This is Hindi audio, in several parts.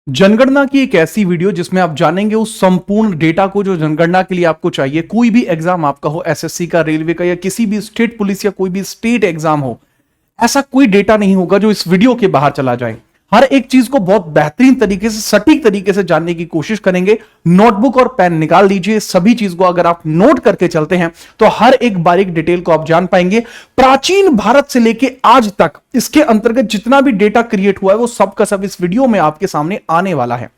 जनगणना की एक ऐसी वीडियो जिसमें आप जानेंगे उस संपूर्ण डेटा को जो जनगणना के लिए आपको चाहिए। कोई भी एग्जाम आपका हो, एसएससी का, रेलवे का, या किसी भी स्टेट पुलिस या कोई भी स्टेट एग्जाम हो, ऐसा कोई डेटा नहीं होगा जो इस वीडियो के बाहर चला जाए। हर एक चीज को बहुत बेहतरीन तरीके से, सटीक तरीके से जानने की कोशिश करेंगे। नोटबुक और पेन निकाल लीजिए। सभी चीज को अगर आप नोट करके चलते हैं तो हर एक बारीक डिटेल को आप जान पाएंगे। प्राचीन भारत से लेके आज तक इसके अंतर्गत जितना भी डेटा क्रिएट हुआ है वो सब का सब इस वीडियो में आपके सामने आने वाला है।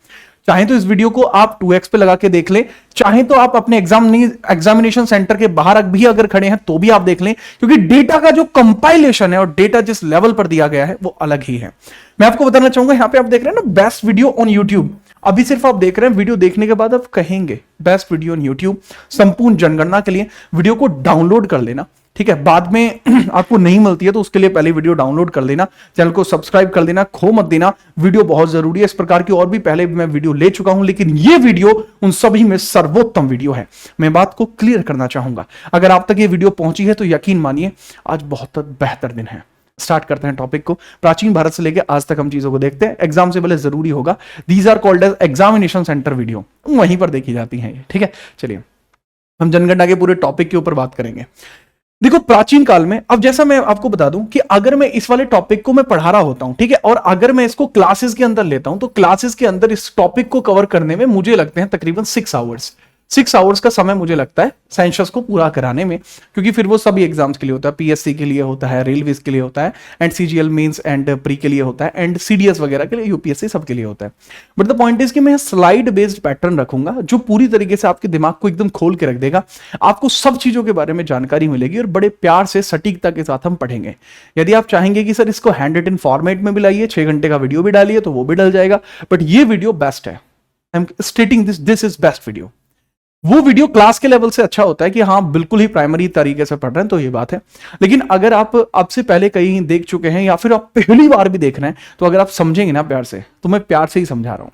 चाहे तो इस वीडियो को आप 2x पे लगा के देख लें, चाहे तो आप अपने एग्जामिनेशन सेंटर के बाहर भी अगर खड़े हैं तो भी आप देख लें, क्योंकि डेटा का जो कंपाइलेशन है और डेटा जिस लेवल पर दिया गया है वो अलग ही है। मैं आपको बताना चाहूंगा, यहां पे आप देख रहे हैं ना बेस्ट वीडियो ऑन यूट्यूब। अभी सिर्फ आप देख रहे हैं, वीडियो देखने के बाद आप कहेंगे बेस्ट वीडियो ऑन यूट्यूब। संपूर्ण जनगणना के लिए वीडियो को डाउनलोड कर लेना, ठीक है। बाद में आपको नहीं मिलती है तो उसके लिए पहले वीडियो डाउनलोड कर लेना, चैनल को सब्सक्राइब कर देना, खो मत देना। वीडियो बहुत जरूरी है। इस प्रकार की और भी पहले मैं वीडियो ले चुका हूं, लेकिन यह वीडियो उन सभी में सर्वोत्तम वीडियो है। मैं बात को क्लियर करना चाहूंगा। अगर आप तक ये वीडियो पहुंची है तो यकीन मानिए आज बहुत बेहतर दिन है। स्टार्ट करते हैं टॉपिक को। प्राचीन भारत से लेकर आज तक हम चीजों को देखते हैं। एग्जाम से पहले जरूरी होगा, these are called as examination centre video, वहीं पर देखी जाती है, ठीक है। चलिए हम जनगणना के पूरे टॉपिक के ऊपर बात करेंगे। देखो प्राचीन काल में, अब जैसा मैं आपको बता दूं कि अगर मैं इस वाले टॉपिक को मैं पढ़ा रहा होता हूं, ठीक है, और अगर मैं इसको क्लासेस के अंदर लेता हूं तो क्लासेस के अंदर इस टॉपिक को कवर करने में मुझे लगते हैं तकरीबन 6 आवर्स। 6 आवर्स का समय मुझे लगता है सेंसस को पूरा कराने में, क्योंकि फिर वो सभी एग्जाम्स के लिए होता है। पीएससी के लिए होता है, रेलवे के लिए होता है, and CGL mains and pre के लिए होता है, एंड सीडीएस वगैरह के लिए, यूपीएससी सबके लिए होता है। बट द पॉइंट इज कि मैं स्लाइड बेस्ड पैटर्न रखूंगा जो पूरी तरीके से आपके दिमाग को एकदम खोल के रख देगा। आपको सब चीजों के बारे में जानकारी मिलेगी और बड़े प्यार से, सटीकता के साथ हम पढ़ेंगे। यदि आप चाहेंगे कि सर इसको हैंड रिटन फॉर्मेट में भी लाइए, 6 घंटे का वीडियो भी डालिए, तो वो भी डल जाएगा। बट ये वीडियो बेस्ट है। I am स्टेटिंग this is best video. वो वीडियो क्लास के लेवल से अच्छा होता है कि हाँ बिल्कुल ही प्राइमरी तरीके से पढ़ रहे हैं तो ये बात है। लेकिन अगर आप अब से पहले कहीं देख चुके हैं या फिर आप पहली बार भी देख रहे हैं, तो अगर आप समझेंगे ना प्यार से, तो मैं प्यार से ही समझा रहा हूं,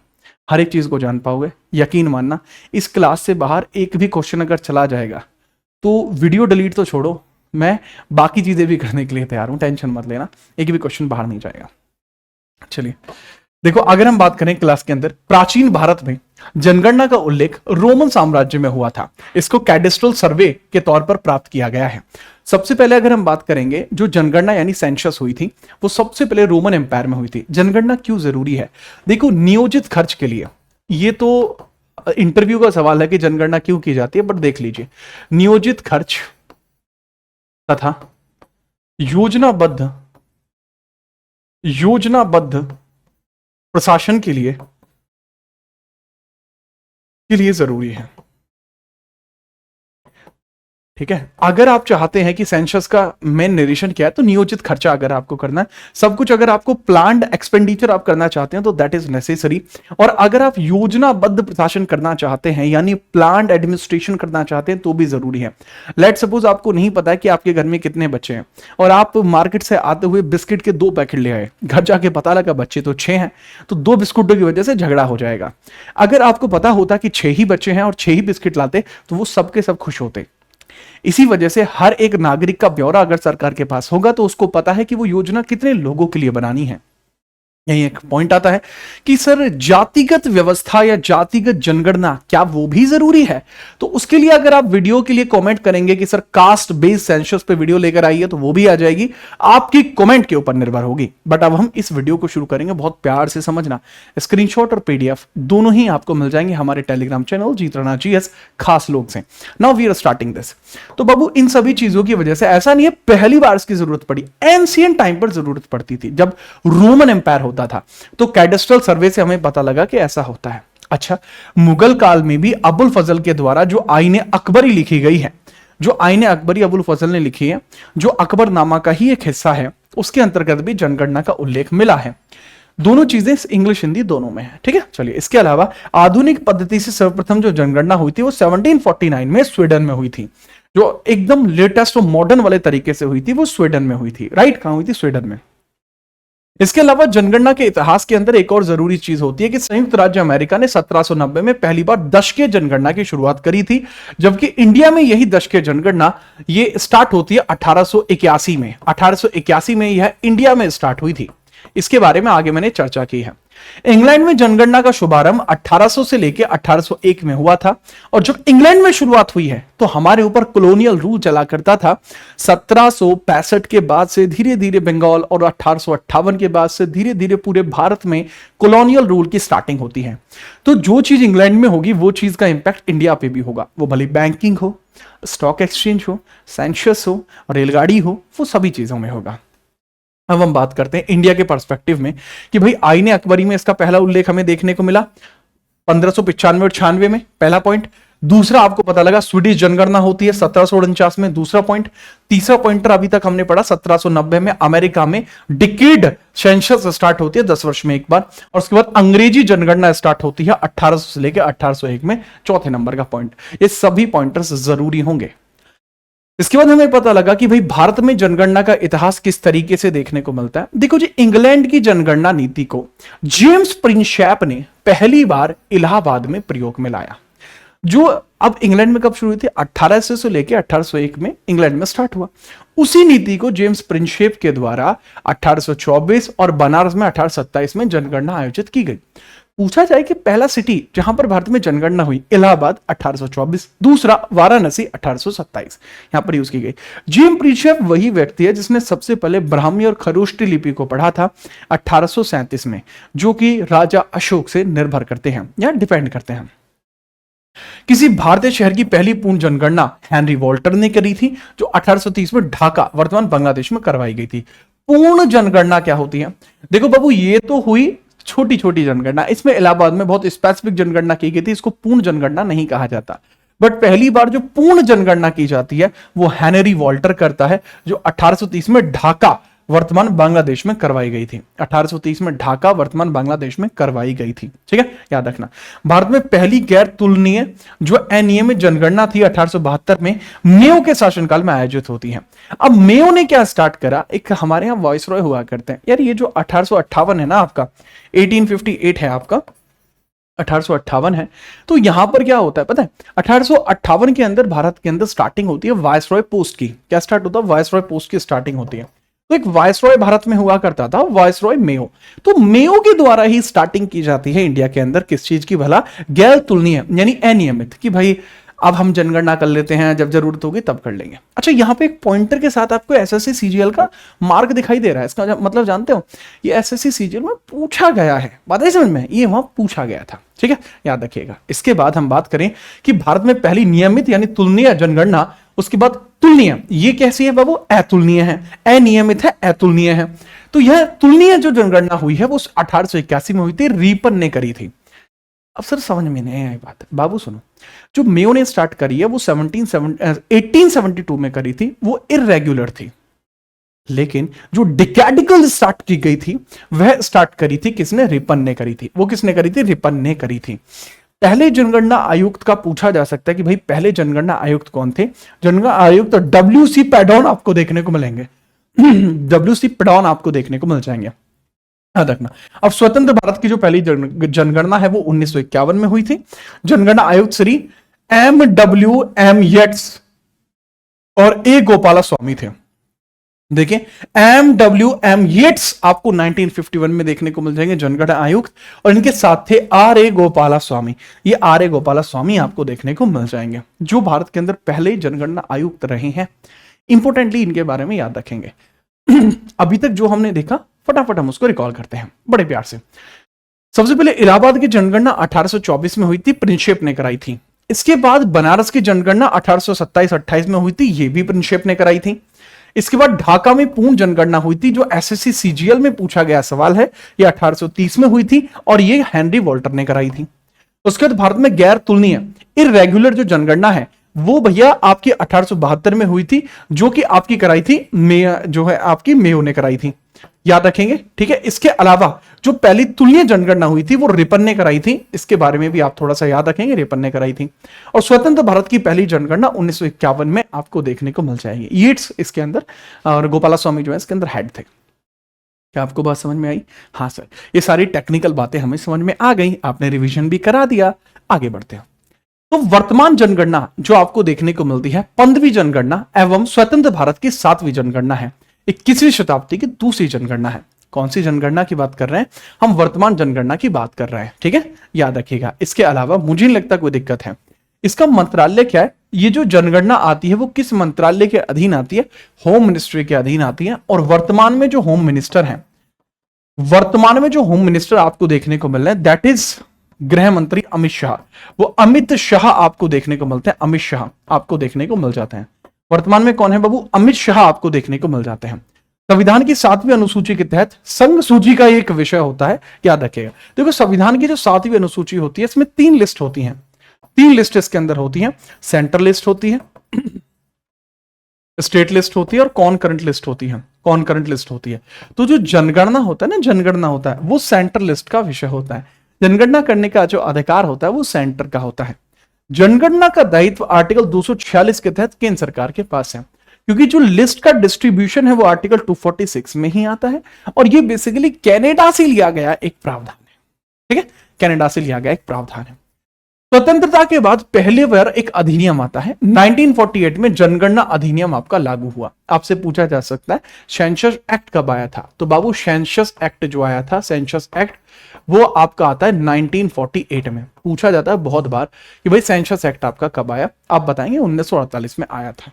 हर एक चीज को जान पाओगे। यकीन मानना, इस क्लास से बाहर एक भी क्वेश्चन अगर चला जाएगा तो वीडियो डिलीट तो छोड़ो, मैं बाकी चीजें भी करने के लिए तैयार हूं, टेंशन मत लेना, एक भी क्वेश्चन बाहर नहीं जाएगा। चलिए देखो, अगर हम बात करें क्लास के अंदर, प्राचीन भारत में जनगणना का उल्लेख रोमन साम्राज्य में हुआ था। इसको कैडेस्ट्रल सर्वे के तौर पर प्राप्त किया गया है। सबसे पहले अगर हम बात करेंगे, जो जनगणना यानी सेंसस हुई थी वो सबसे पहले रोमन एम्पायर में हुई थी। जनगणना क्यों जरूरी है? देखो, नियोजित खर्च के लिए, ये तो इंटरव्यू का सवाल है कि जनगणना क्यों की जाती है, बट देख लीजिए, नियोजित खर्च तथा योजनाबद्ध प्रशासन के लिए जरूरी है, ठीक है। अगर आप चाहते हैं कि सेंसस का मेन निरीक्षण क्या है, तो नियोजित खर्चा अगर आपको करना है, सब कुछ अगर आपको प्लान्ड एक्सपेंडिचर आप करना चाहते हैं तो दैट इज नेसेसरी। और अगर आप योजनाबद्ध प्रशासन करना चाहते हैं यानी प्लान्ड एडमिनिस्ट्रेशन करना चाहते हैं तो भी जरूरी है। लेट सपोज आपको नहीं पता है कि आपके घर में कितने बच्चे हैं और आप मार्केट से आते हुए बिस्किट के 2 पैकेट ले आए, घर जाके पता लगा बच्चे तो 6 हैं, तो 2 बिस्कुटों की वजह से झगड़ा हो जाएगा। अगर आपको पता होता कि 6 ही बच्चे हैं और 6 ही बिस्किट लाते तो वो सबके सब खुश होते। इसी वजह से हर एक नागरिक का ब्यौरा अगर सरकार के पास होगा तो उसको पता है कि वो योजना कितने लोगों के लिए बनानी है। यही एक पॉइंट आता है कि सर जातिगत व्यवस्था या जातिगत जनगणना क्या वो भी जरूरी है? तो उसके लिए अगर आप वीडियो के लिए कमेंट करेंगे कि सर कास्ट बेस्ड सेंसस पे वीडियो लेकर आइए, तो वो भी आ जाएगी, आपकी कमेंट के ऊपर निर्भर होगी। बट अब हम इस वीडियो को शुरू करेंगे, बहुत प्यार से समझना। स्क्रीनशॉट और पीडीएफ दोनों ही आपको मिल जाएंगे हमारे Telegram channel Jeet Rana GS खास लोग से। Now we are starting this. तो बाबू, इन सभी चीजों की वजह से ऐसा नहीं है पहली बार इसकी जरूरत पड़ी, एंशिएंट टाइम पर जरूरत पड़ती थी। जब रोमन एम्पायर होता था तो कैडेस्ट्रल सर्वे से हमें पता लगा कि ऐसा होता है। अच्छा, मुगल काल में भी अबुल फजल के द्वारा जो आईने अकबरी लिखी गई है, जो आईने अकबरी अबुल फजल ने लिखी है, जो अकबरनामा का ही एक हिस्सा है, उसके अंतर्गत भी जनगणना का उल्लेख मिला है। दोनों चीजें इंग्लिश हिंदी दोनों में है, ठीक है। चलिए, इसके अलावा आधुनिक पद्धति से सर्वप्रथम जो जनगणना हुई थी वो 1749 में स्वीडन में हुई थी। जो एकदम लेटेस्ट और मॉडर्न वाले तरीके से हुई थी वो स्वीडन में हुई थी। राइट, कहां हुई थी? स्वीडन में। इसके अलावा जनगणना के इतिहास के अंदर एक और जरूरी चीज होती है कि संयुक्त राज्य अमेरिका ने 1790 में पहली बार दशकीय जनगणना की शुरुआत करी थी, जबकि इंडिया में यही दशकीय जनगणना ये स्टार्ट होती है 1881 में। 1881 में यह इंडिया में स्टार्ट हुई थी। इसके बारे में आगे मैंने चर्चा की है। इंग्लैंड में जनगणना का शुभारंभ 1800 से लेकर 1801 में हुआ था। और जब इंग्लैंड में शुरुआत हुई है तो हमारे ऊपर कॉलोनियल रूल चला करता था। 1765 के बाद से धीरे धीरे बंगाल और 1858 के बाद से धीरे धीरे पूरे भारत में कॉलोनियल रूल की स्टार्टिंग होती है। तो जो चीज इंग्लैंड में होगी वो चीज का इंपैक्ट इंडिया पे भी होगा, वो भले बैंकिंग हो, स्टॉक एक्सचेंज हो, सेंसस हो, रेलगाड़ी हो, वो सभी चीजों में होगा। अब हम बात करते हैं इंडिया के पर्सपेक्टिव में कि भाई आईने अकबरी में इसका पहला उल्लेख हमें देखने को मिला 1595 और 96 में, पहला पॉइंट। दूसरा आपको पता लगा स्वीडिश जनगणना होती है 1749 में, दूसरा पॉइंट। तीसरा पॉइंटर अभी तक हमने पढ़ा 1790 में अमेरिका में डिकेड सेंसस स्टार्ट होती है 10 वर्ष में एक बार। और उसके बाद अंग्रेजी जनगणना स्टार्ट होती है 1800 से लेकर 1801 में, चौथे नंबर का पॉइंट। ये सभी पॉइंटर्स जरूरी होंगे। इसके बाद हमें पता लगा कि भाई भारत में जनगणना का इतिहास किस तरीके से देखने को मिलता है। देखो जी, इंग्लैंड की जनगणना नीति को जेम्स प्रिंसैप ने पहली बार इलाहाबाद में प्रयोग में लाया। जो अब इंग्लैंड में कब शुरू हुई थी? 1800 से लेकर 1801 में इंग्लैंड में स्टार्ट हुआ। उसी नीति को जेम्स प्रिंसैप के द्वारा 1824 और बनारस में 1827 में जनगणना आयोजित की गई। पूछा जाए कि पहला सिटी जहां पर भारत में जनगणना हुई, इलाहाबाद 1824, दूसरा वाराणसी 1827, यहां पर यूज की गई। जेम्स प्रिंसैप वही व्यक्ति है जिसने सबसे पहले ब्राह्मी और खरोष्टी लिपि को पढ़ा था 1837 में, जो कि राजा अशोक से निर्भर करते हैं या डिपेंड करते हैं। किसी भारतीय शहर की पहली पूर्ण जनगणना हेनरी वॉल्टर ने करी थी, जो 1830 में ढाका वर्तमान बांग्लादेश में करवाई गई थी। पूर्ण जनगणना क्या होती है? देखो बाबू, ये तो हुई छोटी छोटी जनगणना, इसमें इलाहाबाद में बहुत स्पेसिफिक जनगणना की गई थी, इसको पूर्ण जनगणना नहीं कहा जाता। बट पहली बार जो पूर्ण जनगणना की जाती है वो हेनरी वॉल्टर करता है, जो 1830 में ढाका वर्तमान बांग्लादेश में करवाई गई थी। 1830 में ढाका वर्तमान बांग्लादेश में करवाई गई थी, ठीक है, याद रखना। भारत में पहली गैर तुलनीय जो अनियमित जनगणना थी 1872 में मेयो के शासनकाल में आयोजित होती है। अब मेयो ने क्या स्टार्ट करा, एक हमारे यहाँ वाइसरॉय हुआ करते हैं यार, ये जो 1858 है ना आपका, 1858 है आपका, 1858 है। तो यहां पर क्या होता है पता है, 1858 के अंदर भारत के अंदर स्टार्टिंग होती है वाइसरॉय पोस्ट की। क्या स्टार्ट होता है? वाइसरॉय पोस्ट की स्टार्टिंग होती है। तो एक वाइसरॉय भारत में हुआ करता था, वाइसरॉय मेयो। तो मेयो के द्वारा ही स्टार्टिंग की जाती है इंडिया के अंदर किस चीज की? भला गैर तुलनीय यानी अनियमित, कि भाई अब हम जनगणना कर लेते हैं, जब जरूरत होगी तब कर लेंगे। अच्छा, यहां पे एक पॉइंटर के साथ आपको एसएससी सीजीएल का मार्क दिखाई दे रहा है। इसका मतलब जानते हो, ये एसएससी सीजीएल में पूछा गया है, बात है समझ में, ये वहां पूछा गया था, ठीक है, याद रखिएगा। इसके बाद हम बात करें कि भारत में पहली नियमित यानी तुलनीय जनगणना, उसके बाद तुलनीय, ये कैसी है बाबू? अतुलनीय है, अनियमित है, अतुलनीय है। तो यह तुलनीय जो जनगणना हुई है वो 1881 में हुई थी, रीपन ने करी थी। अब सर समझ में नहीं आई बात, बाबू सुनो, जो मेयो ने स्टार्ट करी है वो 1872 में करी थी, वो इरेगुलर थी। लेकिन जो डिकैडिकल स्टार्ट की गई थी वह स्टार्ट करी थी किसने? रिपन ने करी थी। वो किसने करी थी? रिपन ने करी थी। पहले जनगणना आयुक्त का पूछा जा सकता है कि भाई पहले जनगणना आयुक्त कौन थे? जनगणना आयुक्त डब्ल्यूसी पैडॉन आपको देखने को मिलेंगे। डब्ल्यूसी पैडॉन आपको देखने को मिल जाएंगे, याद रखना। अब स्वतंत्र भारत की जो पहली जनगणना है वो 1951 में हुई थी। जनगणना आयुक्त श्री M.W.M. येट्स और ए गोपाला स्वामी थे। देखिए, M.W.M. येट्स आपको 1951 में देखने को मिल जाएंगे जनगणना आयुक्त, और इनके साथ थे R.A. गोपाला स्वामी। ये R.A. गोपाला स्वामी आपको देखने को मिल जाएंगे, जो भारत के अंदर पहले जनगणना आयुक्त रहे हैं। इंपोर्टेंटली इनके बारे में याद रखेंगे। अभी तक जो हमने देखा फटाफट हम उसको रिकॉल करते हैं बड़े प्यार से। सबसे पहले इलाहाबाद की जनगणना 1824 में हुई थी, प्रिंसैप ने कराई थी। इसके बाद बनारस की जनगणना 1827-28 में हुई थी, ये भी प्रिंसैप ने कराई थी। इसके बाद ढाका में पूर्ण जनगणना हुई थी, जो एसएससी सीजीएल में पूछा गया सवाल है, ये 1830 में हुई थी और ये हेनरी वॉल्टर ने कराई थी। उसके बाद भारत में गैर तुलनीय इरेगुलर जो जनगणना है वो भैया आपकी 1872 में हुई थी, जो कि आपकी कराई थी जो है आपकी मेयो ने कराई थी, याद रखेंगे, ठीक है। इसके अलावा जो पहली तुलनीय जनगणना हुई थी वो रिपन ने कराई थी, इसके बारे में भी आप थोड़ा सा याद रखेंगे, रिपन ने कराई थी। और स्वतंत्र भारत की पहली जनगणना 1951 में आपको देखने को मिल जाएगी। येट्स इसके अंदर और गोपाला स्वामी जो है इसके अंदर हेड थे। क्या आपको बात समझ में आई? हाँ सर, ये सारी टेक्निकल बातें हमें समझ में आ गई, आपने रिविजन भी करा दिया। आगे बढ़ते हैं। तो वर्तमान जनगणना जो आपको देखने को मिलती है 15वीं जनगणना एवं स्वतंत्र भारत की 7वीं जनगणना है, 21वीं शताब्दी की दूसरी जनगणना है। कौन सी जनगणना की बात कर रहे हैं? हम वर्तमान जनगणना की बात कर रहे हैं, ठीक है, याद रखिएगा। इसके अलावा मुझे नहीं लगता कोई दिक्कत है। इसका मंत्रालय क्या है? ये जो जनगणना आती है वो किस मंत्रालय के अधीन आती है? होम मिनिस्ट्री के अधीन आती है। और वर्तमान में जो होम मिनिस्टर हैं, वर्तमान में जो होम मिनिस्टर आपको देखने को मिल रहे हैं, दैट इज गृह मंत्री अमित शाह। वो अमित शाह आपको देखने को मिलते हैं, अमित शाह आपको देखने को मिल जाते हैं। वर्तमान में कौन है बाबू? अमित शाह आपको देखने को मिल जाते हैं। संविधान की 7वीं अनुसूची के तहत संघ सूची का एक विषय होता है, याद रखिएगा। देखो संविधान की जो 7वीं अनुसूची होती है इसमें 3 लिस्ट होती हैं, 3 लिस्ट इसके अंदर होती हैं। सेंट्रल लिस्ट होती है, स्टेट लिस्ट होती है और कॉनकरेंट लिस्ट होती है, कॉनकरेंट लिस्ट होती है। तो जो जनगणना होता है ना, जनगणना होता है वो सेंट्रल लिस्ट का विषय होता है। जनगणना करने का जो अधिकार होता है वो सेंटर का होता है। जनगणना का दायित्व आर्टिकल 246 के तहत केंद्र सरकार के पास है, क्योंकि जो लिस्ट का डिस्ट्रीब्यूशन है वो आर्टिकल 246 में ही आता है। और ये बेसिकली कनाडा से लिया गया एक प्रावधान है, ठीक है, कनाडा से लिया गया एक प्रावधान है। स्वतंत्रता के बाद पहली बार एक अधिनियम आता है 1948 में, जनगणना अधिनियम आपका लागू हुआ। आपसे पूछा जा सकता है सेंसस एक्ट कब आया था? तो बाबू सेंसस एक्ट जो आया था, सेंसस एक्ट, वो आपका आता है 1948 में। पूछा जाता है बहुत बार कि भाई सेंसस एक्ट आपका कब आया? आप बताएंगे 1948 में आया था।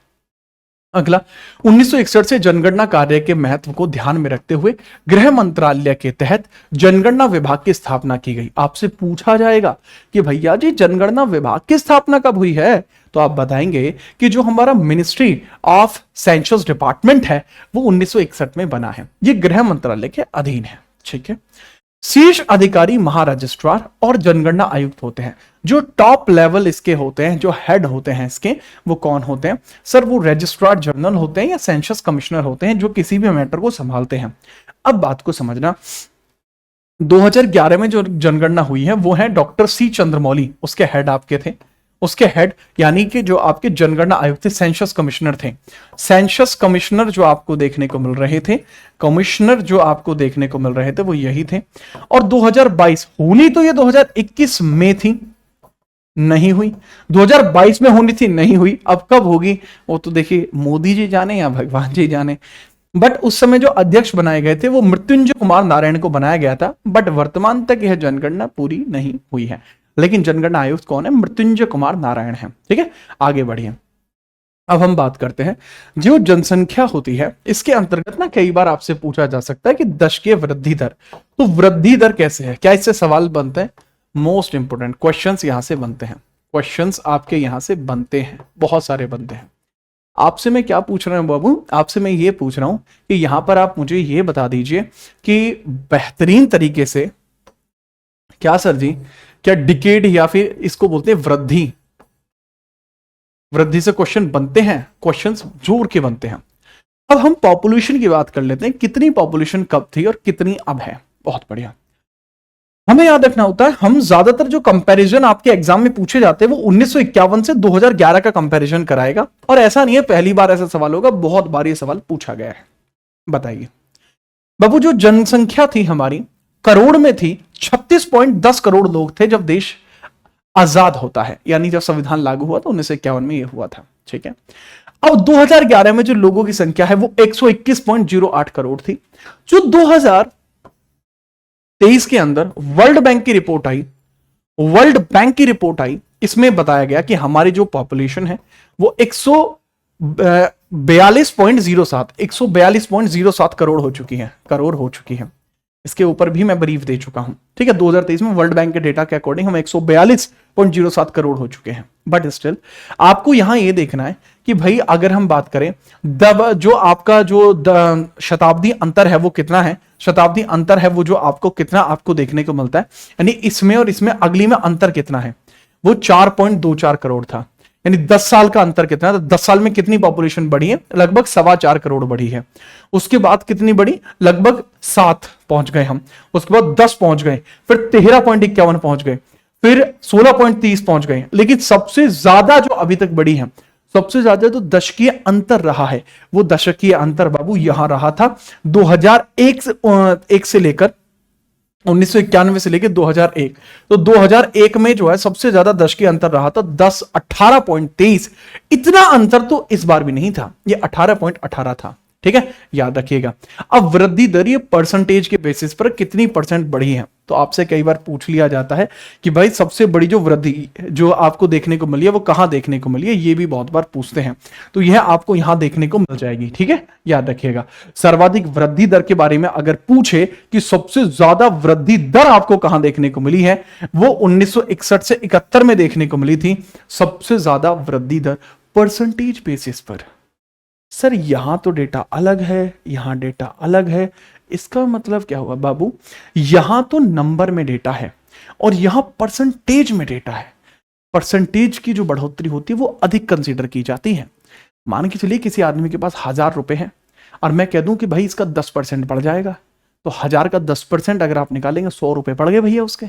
अगला, 1961 से जनगणना कार्य के महत्व को ध्यान में रखते हुए गृह मंत्रालय के तहत जनगणना विभाग की स्थापना की गई। आपसे पूछा जाएगा कि भैया जी जनगणना विभाग की स्थापना कब हुई है? तो आप बताएंगे कि जो हमारा मिनिस्ट्री ऑफ सेंसस डिपार्टमेंट है वो 1961 में बना है। ये गृह मंत्रालय के अधीन है, ठीक है। शीर्ष अधिकारी महारजिस्ट्रार और जनगणना आयुक्त होते हैं। जो टॉप लेवल इसके होते हैं, जो हेड होते हैं इसके, वो कौन होते हैं? सर वो रजिस्ट्रार जनरल होते हैं या सेंसस कमिश्नर होते हैं, जो किसी भी मैटर को संभालते हैं। अब बात को समझना, 2011 में जो जनगणना हुई है वो है डॉक्टर सी चंद्रमौली, उसके हेड आपके थे, उसके हेड यानी कि जो आपके जनगणना आयुक्त थे, सेंसस कमिश्नर थे। सेंसस कमिश्नर जो आपको देखने को मिल रहे थे, कमिश्नर जो आपको देखने को मिल रहे थे वो यही थे। और 2022 होनी तो ये 2021 में थी, नहीं हुई। 2022 में होनी थी, नहीं हुई। अब कब होगी वो तो देखिए मोदी जी जाने या भगवान जी जाने। बट उस समय जो अध्यक्ष बनाए गए थे वो मृत्युंजय कुमार नारायण को बनाया गया था। बट वर्तमान तक यह जनगणना पूरी नहीं हुई है। लेकिन जनगणना आयुक्त कौन है? मृत्युंजय कुमार नारायण है, ठीक है। आगे बढ़िए, अब हम बात करते हैं जो जनसंख्या होती है इसके अंतर्गत ना कई बार आपसे पूछा जा सकता है कि दशकीय वृद्धि दर, तो वृद्धि दर कैसे है? क्या इससे सवाल बनते हैं? मोस्ट इंपोर्टेंट क्वेश्चंस यहां से बनते हैं, क्वेश्चंस आपके यहां से बनते हैं, बहुत सारे बनते हैं। आपसे मैं क्या पूछ रहा हूं बाबू? आपसे मैं ये पूछ रहा हूं कि यहां पर आप मुझे ये बता दीजिए कि बेहतरीन तरीके से, क्या सर जी, क्या डिकेड या फिर इसको बोलते हैं वृद्धि, वृद्धि से क्वेश्चन बनते हैं, क्वेश्चंस जोर के बनते हैं। अब हम पॉपुलेशन की बात कर लेते हैं, कितनी पॉपुलेशन कब थी और कितनी अब है। बहुत बढ़िया, हमें याद रखना होता है, हम ज्यादातर जो कंपैरिजन आपके एग्जाम में पूछे जाते हैं वो 1951 से 2011 का कंपैरिजन कराएगा। और ऐसा नहीं है पहली बार ऐसा सवाल होगा, बहुत बार ये सवाल पूछा गया है। बताइए बाबू, जो जनसंख्या थी हमारी करोड़ में थी, 36.10 करोड़ लोग थे जब देश आजाद होता है, यानी जब संविधान लागू हुआ था 1951 में ये हुआ था, ठीक है। अब 2011 में जो लोगों की संख्या है वो 121.08 करोड़ थी। जो 2023 के अंदर वर्ल्ड बैंक की रिपोर्ट आई, वर्ल्ड बैंक की रिपोर्ट आई, इसमें बताया गया कि हमारी जो पॉपुलेशन है वो 142.07 करोड़ हो चुकी है, करोड़ हो चुकी है। इसके ऊपर भी मैं ब्रीफ दे चुका हूं, ठीक है। 2023 में वर्ल्ड बैंक के डेटा के अकॉर्डिंग हम 142.07 करोड़ हो चुके हैं। बट स्टिल आपको यहां ये देखना है कि भाई अगर हम बात करें जो आपका जो शताब्दी अंतर है वो कितना है, शताब्दी अंतर है वो जो आपको कितना आपको देखने को मिलता है, यानी इसमें और इसमें अगली में अंतर कितना है, वो 4.24 करोड़ था। यानी 10 साल का अंतर कितना है? तो 10 साल में कितनी पॉपुलेशन बढ़ी है? लगभग 4.25 करोड़ बढ़ी है। उसके बाद कितनी बढ़ी? लगभग 7 पहुंच गए हम, उसके बाद 10 पहुंच गए, फिर 13.51 पहुंच गए, फिर 16.30 पहुंच गए। लेकिन सबसे ज्यादा जो अभी तक बढ़ी है, सबसे ज्यादा तो दशकीय अंतर रहा है। वो दशकीय अंतर बाबू यहां रहा था 2001 से लेकर 1991 से लेकर 2001। तो 2001 में जो है सबसे ज्यादा दशकीय अंतर रहा था 18.23। इतना अंतर तो इस बार भी नहीं था, ये 18.18 था, ठीक है, याद रखिएगा। अब वृद्धि दर ये परसेंटेज के बेसिस पर कितनी परसेंट बढ़ी है, तो आपसे कई बार पूछ लिया जाता है कि भाई सबसे बड़ी जो वृद्धि जो आपको देखने को मिली है वो कहां देखने को मिली है, ये भी बहुत बार पूछते हैं, तो यह आपको यहां देखने को मिल जाएगी। ठीक है, याद रखिएगा। सर्वाधिक वृद्धि दर के बारे में अगर पूछे कि सबसे ज्यादा वृद्धि दर आपको कहां देखने को मिली है, वो 1961 से 71 में देखने को मिली थी, सबसे ज्यादा वृद्धि दर परसेंटेज बेसिस पर। सर यहां तो डेटा अलग है, यहां डेटा अलग है, इसका मतलब क्या हुआ बाबू, यहां तो नंबर में डेटा है और यहां परसेंटेज में डेटा है। परसेंटेज की जो बढ़ोतरी होती है वो अधिक कंसीडर की जाती है। मान के चलिए किसी आदमी के पास 1000 रुपए हैं और मैं कह दूं कि भाई इसका 10% बढ़ जाएगा, तो 1000 का 10% अगर आप निकालेंगे 100 रुपए पड़ गए भैया उसके।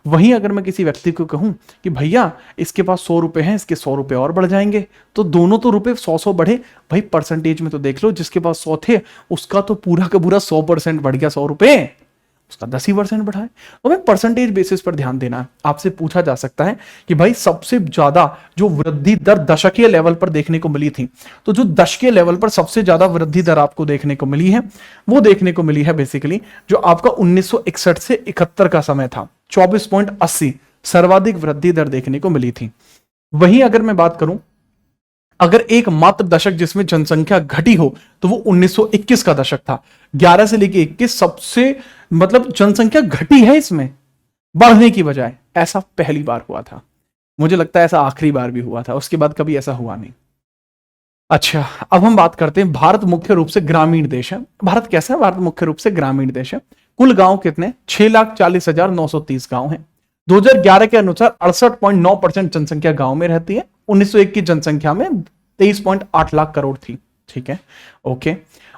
वहीं अगर मैं किसी व्यक्ति को कहूं कि भैया इसके पास 100 रुपए हैं, इसके 100 रुपए और बढ़ जाएंगे, तो दोनों तो रुपए 100 बढ़े, भाई परसेंटेज में तो देख लो, जिसके पास 100 थे उसका तो पूरा का पूरा 100% बढ़ गया, 100 रुपए उसका 10% बढ़ा है। तो हमें परसेंटेज बेसिस पर ध्यान देना है। आपसे पूछा जा सकता है कि भाई सबसे ज्यादा जो वृद्धि दर दशकीय लेवल पर देखने को मिली थी, तो जो दशकीय लेवल पर सबसे ज्यादा वृद्धि दर आपको देखने को मिली है वो देखने को मिली है बेसिकली जो आपका 1961 से 71 का समय था, 24.80 सर्वाधिक वृद्धि दर देखने को मिली थी। वहीं अगर मैं बात करूं, अगर एक मात्र दशक जिसमें जनसंख्या घटी हो तो वो 1921 का दशक था। 11 से लेके 21 सबसे मतलब जनसंख्या घटी है इसमें, बढ़ने की बजाय। ऐसा पहली बार हुआ था, मुझे लगता है ऐसा आखिरी बार भी हुआ था, उसके बाद कभी ऐसा हुआ नहीं। अच्छा, अब हम बात करते हैं, भारत मुख्य रूप से ग्रामीण देश है। भारत कैसा है? भारत मुख्य रूप से ग्रामीण देश है। कुल गांव कितने? 6,40,930 गांव हैं। 2011 के अनुसार 68.9% जनसंख्या गांव में रहती है। 1901 की जनसंख्या में 23.8 लाख करोड़ थी। ठीक है, ओके।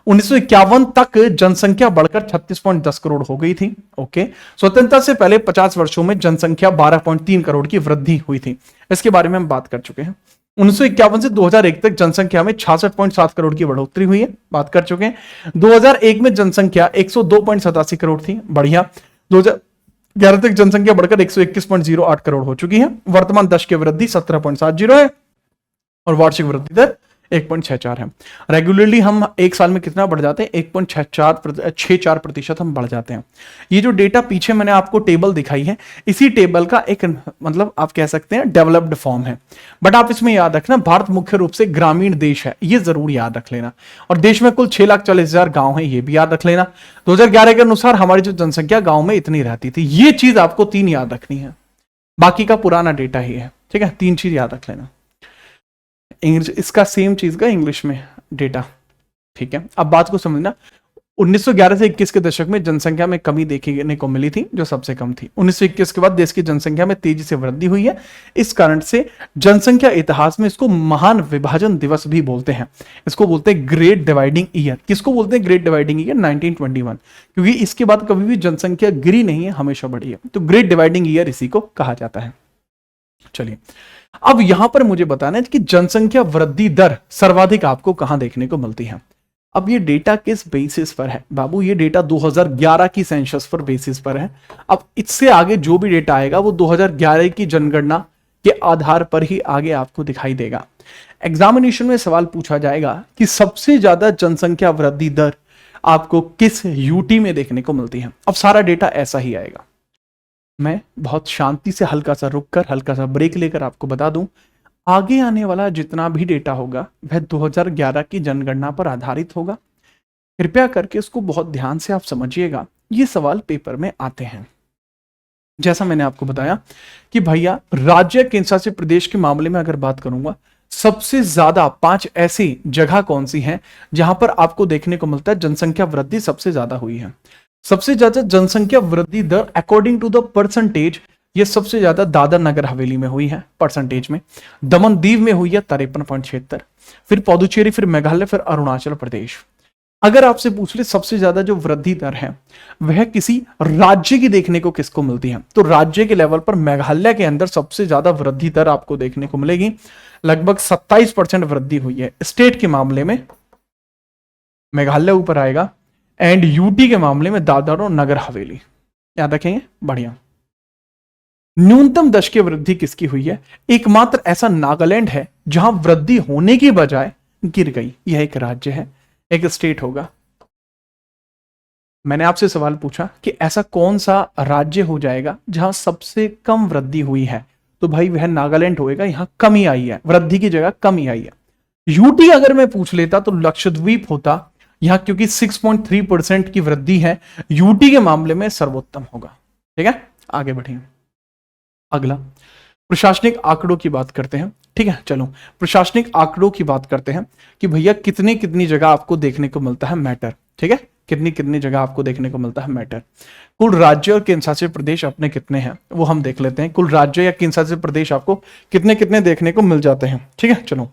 1951 तक जनसंख्या बढ़कर 36.10 करोड़ हो गई थी। ओके, स्वतंत्रता से पहले 50 वर्षों में जनसंख्या 12.3 करोड़ की वृद्धि हुई थी। इसके बारे में हम बात कर चुके हैं। 1951 से 2001 तक जनसंख्या में 66.7 करोड़ की बढ़ोतरी हुई है, बात कर चुके हैं। 2001 में जनसंख्या 102.87 करोड़ थी, बढ़िया। 2011 तक जनसंख्या बढ़कर 121.08 करोड़ हो चुकी है। वर्तमान दशक की वृद्धि 17.70 है और वार्षिक वृद्धि दर 1.64 है। रेगुलरली हम एक साल में कितना बढ़ जाते हैं? 1.64% हम बढ़ जाते हैं। ये जो डेटा पीछे मैंने आपको टेबल दिखाई है, इसी टेबल का एक मतलब आप कह सकते हैं डेवलप्ड फॉर्म है। बट आप इसमें याद रखना, भारत मुख्य रूप से ग्रामीण देश है, ये जरूर याद रख लेना। और देश में कुल 6,40,000 गांव है, ये भी याद रख लेना। 2011 के अनुसार हमारी जो जनसंख्या गांव में इतनी रहती थी। ये चीज आपको 3 याद रखनी है, बाकी का पुराना डेटा ही है। ठीक है, 3 चीज याद रख लेना। इंग्लिश इसका सेम चीज का इंग्लिश में डेटा। ठीक है, अब बात को समझना। 1911 से 21 के दशक में जनसंख्या में कमी देखने को मिली थी, जो सबसे कम थी। 1921 के बाद देश की जनसंख्या में तेजी से वृद्धि हुई है। इस कारण से जनसंख्या इतिहास में इसको महान विभाजन दिवस भी बोलते हैं। इसको बोलते हैं ग्रेट डिवाइडिंग ईयर। किसको बोलते हैं ग्रेट डिवाइडिंग ईयर? 1921, क्योंकि इसके बाद कभी भी जनसंख्या गिरी नहीं है, हमेशा बढ़ी है। तो ग्रेट डिवाइडिंग ईयर इसी को कहा जाता है। चलिए, अब यहां पर मुझे बताना है कि जनसंख्या वृद्धि दर सर्वाधिक आपको कहां देखने को मिलती है। अब ये डेटा किस बेसिस पर है बाबू? ये डेटा 2011 की सेंसस पर बेसिस पर है। अब इससे आगे जो भी डेटा आएगा वो 2011 की जनगणना के आधार पर ही आगे आपको दिखाई देगा। एग्जामिनेशन में सवाल पूछा जाएगा कि सबसे ज्यादा जनसंख्या वृद्धि दर आपको किस यूटी में देखने को मिलती है। अब सारा डेटा ऐसा ही आएगा। मैं बहुत शांति से हल्का सा रुक कर, हल्का सा ब्रेक लेकर आपको बता दूं, आगे आने वाला जितना भी डेटा होगा वह 2011 की जनगणना पर आधारित होगा। कृपया करके इसको बहुत ध्यान से आप समझिएगा, ये सवाल पेपर में आते हैं। जैसा मैंने आपको बताया कि भैया राज्य केंद्र शासित प्रदेश के मामले में अगर बात करूंगा, सबसे ज्यादा 5 ऐसी जगह कौन सी हैं जहां पर आपको देखने को मिलता है जनसंख्या वृद्धि सबसे ज्यादा हुई है। सबसे ज्यादा जनसंख्या वृद्धि दर अकॉर्डिंग टू द परसेंटेज, ये सबसे ज्यादा दादर नगर हवेली में हुई है परसेंटेज में। दमन दीव में हुई है 53.76, फिर पुडुचेरी, फिर मेघालय, फिर अरुणाचल प्रदेश। अगर आपसे पूछ ले सबसे ज्यादा जो वृद्धि दर है वह किसी राज्य की देखने को किसको मिलती है, तो राज्य के लेवल पर मेघालय के अंदर सबसे ज्यादा वृद्धि दर आपको देखने को मिलेगी। लगभग 27% वृद्धि हुई है। स्टेट के मामले में मेघालय ऊपर आएगा एंड यूटी के मामले में दादर और नगर हवेली। याद रखेंगे, बढ़िया। न्यूनतम दशकीय वृद्धि किसकी हुई है? एकमात्र ऐसा नागालैंड है जहां वृद्धि होने की बजाय गिर गई। यह एक राज्य है। एक स्टेट होगा। मैंने आपसे सवाल पूछा कि ऐसा कौन सा राज्य हो जाएगा जहां सबसे कम वृद्धि हुई है, तो भाई वह नागालैंड होएगा। यहां कमी आई है, वृद्धि की जगह कमी आई है। यूटी अगर मैं पूछ लेता तो लक्षद्वीप होता, यहां क्योंकि 6.3% की वृद्धि है, यूटी के मामले में सर्वोत्तम होगा। ठीक है, आगे बढ़ेंगे। अगला प्रशासनिक आंकड़ों की बात करते हैं। ठीक है, चलो प्रशासनिक आंकड़ों की बात करते हैं कि भैया कितनी कितनी जगह आपको देखने को मिलता है मैटर। ठीक है, कितनी कितनी जगह आपको देखने को मिलता है मैटर। कुल राज्य और केंद्र शासित प्रदेश अपने कितने हैं वो हम देख लेते हैं। कुल राज्य या केंद्र शासित प्रदेश आपको कितने कितने देखने को मिल जाते हैं। ठीक है, चलो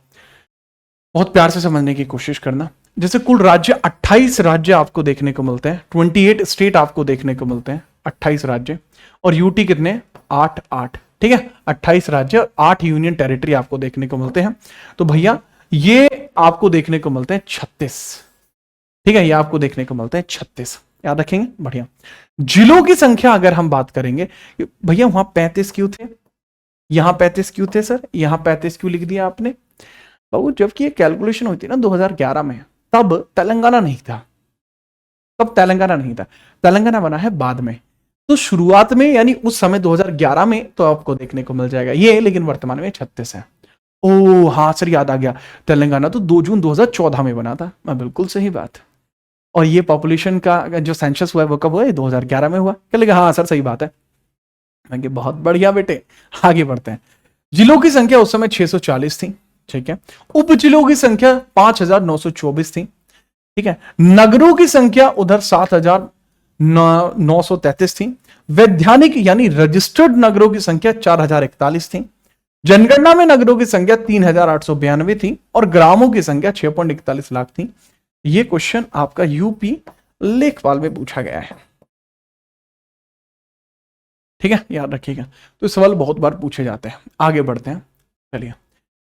बहुत प्यार से समझने की कोशिश करना। जैसे कुल राज्य 28 राज्य आपको देखने को मिलते हैं, 28 स्टेट आपको देखने को मिलते हैं, 28 राज्य। और यूटी कितने, 8। ठीक है, 28 राज्य और 8 यूनियन टेरिटरी आपको देखने को मिलते हैं। तो भैया ये आपको देखने को मिलते हैं 36। ठीक है, ये आपको देखने को मिलते हैं 36, याद रखेंगे, बढ़िया। जिलों की संख्या अगर हम बात करेंगे, भैया वहां 35 क्यों थे, यहां 35 क्यों थे सर, यहां 35 क्यों लिख दिया आपने बाबू? जबकि ये कैलकुलेशन हुई थी ना 2011 में, तब तेलंगाना नहीं था, तेलंगाना बना है बाद में। तो शुरुआत में यानी उस समय 2011 में तो आपको देखने को मिल जाएगा ये, लेकिन वर्तमान में 36 है। ओ हाँ सर, याद आ गया, तेलंगाना तो 2 जून 2014 में बना था। बिल्कुल सही बात। और ये पॉपुलेशन का जो सेंसस हुआ है वो कब हुआ है, 2011 में हुआ। क्या लगा, हाँ सर सही बात है। मैं बहुत बढ़िया बेटे, आगे बढ़ते हैं। जिलों की संख्या उस समय 640 थी। ठीक है, उप जिलों की संख्या 5924 थी। ठीक है, नगरों की संख्या उधर 7933 थी। वैधानिक यानी रजिस्टर्ड नगरों की संख्या 4041 थी। जनगणना में नगरों की संख्या 3892 थी और ग्रामों की संख्या 6.41 लाख थी। यह क्वेश्चन आपका यूपी लेखपाल में पूछा गया है। ठीक है, याद रखिएगा। तो सवाल बहुत बार पूछे जाते हैं। आगे बढ़ते हैं, चलिए।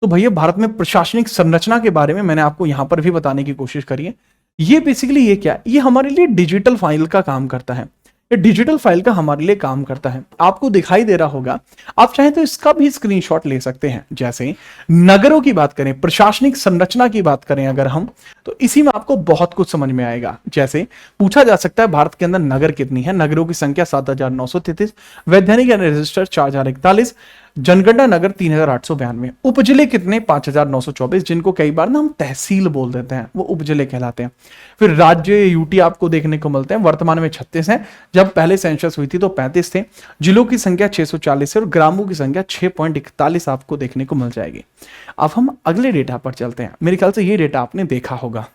तो भैया भारत में प्रशासनिक संरचना के बारे में मैंने आपको यहां पर भी बताने की कोशिश करी है। ये बेसिकली ये क्या है, ये हमारे लिए डिजिटल फाइल का काम करता है। ये डिजिटल फाइल का हमारे लिए काम करता है, आपको दिखाई दे रहा होगा। आप चाहें तो इसका भी स्क्रीनशॉट ले सकते हैं। जैसे नगरों की बात करें, प्रशासनिक संरचना की बात करें अगर हम, तो इसी में आपको बहुत कुछ समझ में आएगा। जैसे पूछा जा सकता है भारत के अंदर नगर कितनी है, नगरों की संख्या 7933, वैधानिक यानी रजिस्टर्ड 4041, जनगणना नगर 3892, उपजिले कितने 5924, जिनको कई बार ना हम तहसील बोल देते हैं, वो उपजिले कहलाते हैं। फिर राज्य यूटी आपको देखने को मिलते हैं, वर्तमान में 36 हैं, जब पहले सेंसस हुई थी तो 35 थे। जिलों की संख्या 640 है और ग्रामों की संख्या 6.41 आपको देखने को मिल जाएगी। अब हम अगले डेटा पर चलते हैं। मेरे ख्याल से ये डेटा आपने देखा होगा।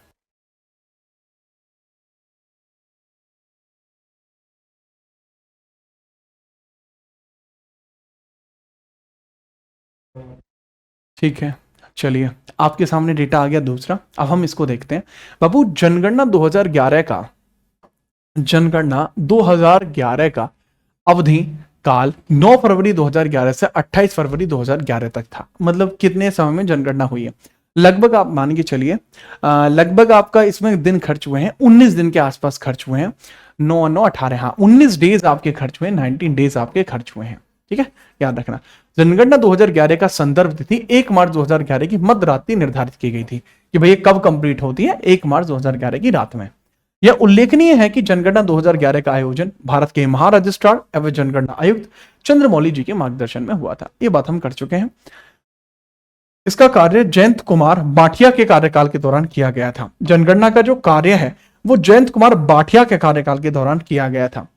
ठीक है, चलिए आपके सामने डेटा आ गया दूसरा। अब हम इसको देखते हैं। बाबू जनगणना 2011 का अवधि काल 9 फरवरी 2011 से 28 फरवरी 2011 तक था। मतलब कितने समय में जनगणना हुई है, लगभग आप मान के चलिए, लगभग आपका इसमें दिन खर्च हुए हैं 19 दिन के आसपास खर्च हुए हैं। 9 9 18, हाँ 19 डेज आपके खर्च हुए हैं, 19 डेज आपके खर्च हुए हैं। ठीक है, याद रखना। जनगणना 2011 का संदर्भ तिथि 1 मार्च 2011 की मध्य रात्रि निर्धारित की गई थी कि भैया कब कंप्लीट होती है, 1 मार्च 2011 की रात में। यह उल्लेखनीय है कि जनगणना 2011 का आयोजन भारत के महारजिस्ट्रार एवं जनगणना आयुक्त चंद्रमौली जी के मार्गदर्शन में हुआ था। यह बात हम कर चुके हैं। इसका कार्य जयंत कुमार बाठिया के कार्यकाल के दौरान किया गया था। जनगणना का जो कार्य है वो जयंत कुमार बाठिया के कार्यकाल के दौरान किया गया था।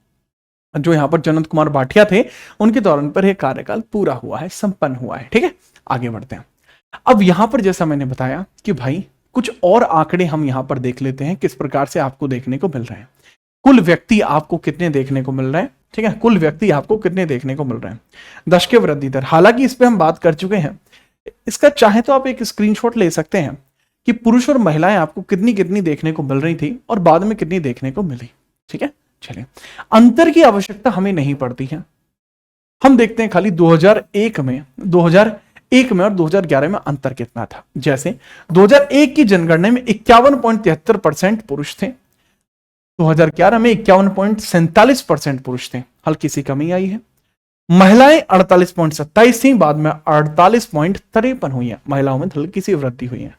जो यहां पर जयंत कुमार बाठिया थे, उनके दौरान पर यह कार्यकाल पूरा हुआ है, संपन्न हुआ है। ठीक है, आगे बढ़ते हैं। अब यहां पर जैसा मैंने बताया कि भाई कुछ और आंकड़े हम यहां पर देख लेते हैं, किस प्रकार से आपको देखने को मिल रहे हैं। कुल व्यक्ति आपको कितने देखने को मिल रहे हैं। ठीक है, कुल व्यक्ति आपको कितने देखने को मिल रहे हैं। दशकीय वृद्धि दर, हालांकि इस पे हम बात कर चुके हैं। इसका चाहे तो आप एक स्क्रीनशॉट ले सकते हैं कि पुरुष और महिलाएं आपको कितनी कितनी देखने को मिल रही थी और बाद में कितनी देखने को मिली। ठीक है, चलिए अंतर की आवश्यकता हमें नहीं पड़ती है। हम देखते हैं खाली 2001 में और 2011 में अंतर कितना था। जैसे 2001 की जनगणना में 51.73% पुरुष थे, 2011 में 51.47% पुरुष थे, हल्की सी कमी आई है। महिलाएं 48.27 थी, बाद में 48.53 हुई है, महिलाओं में हल्की सी वृद्धि हुई है।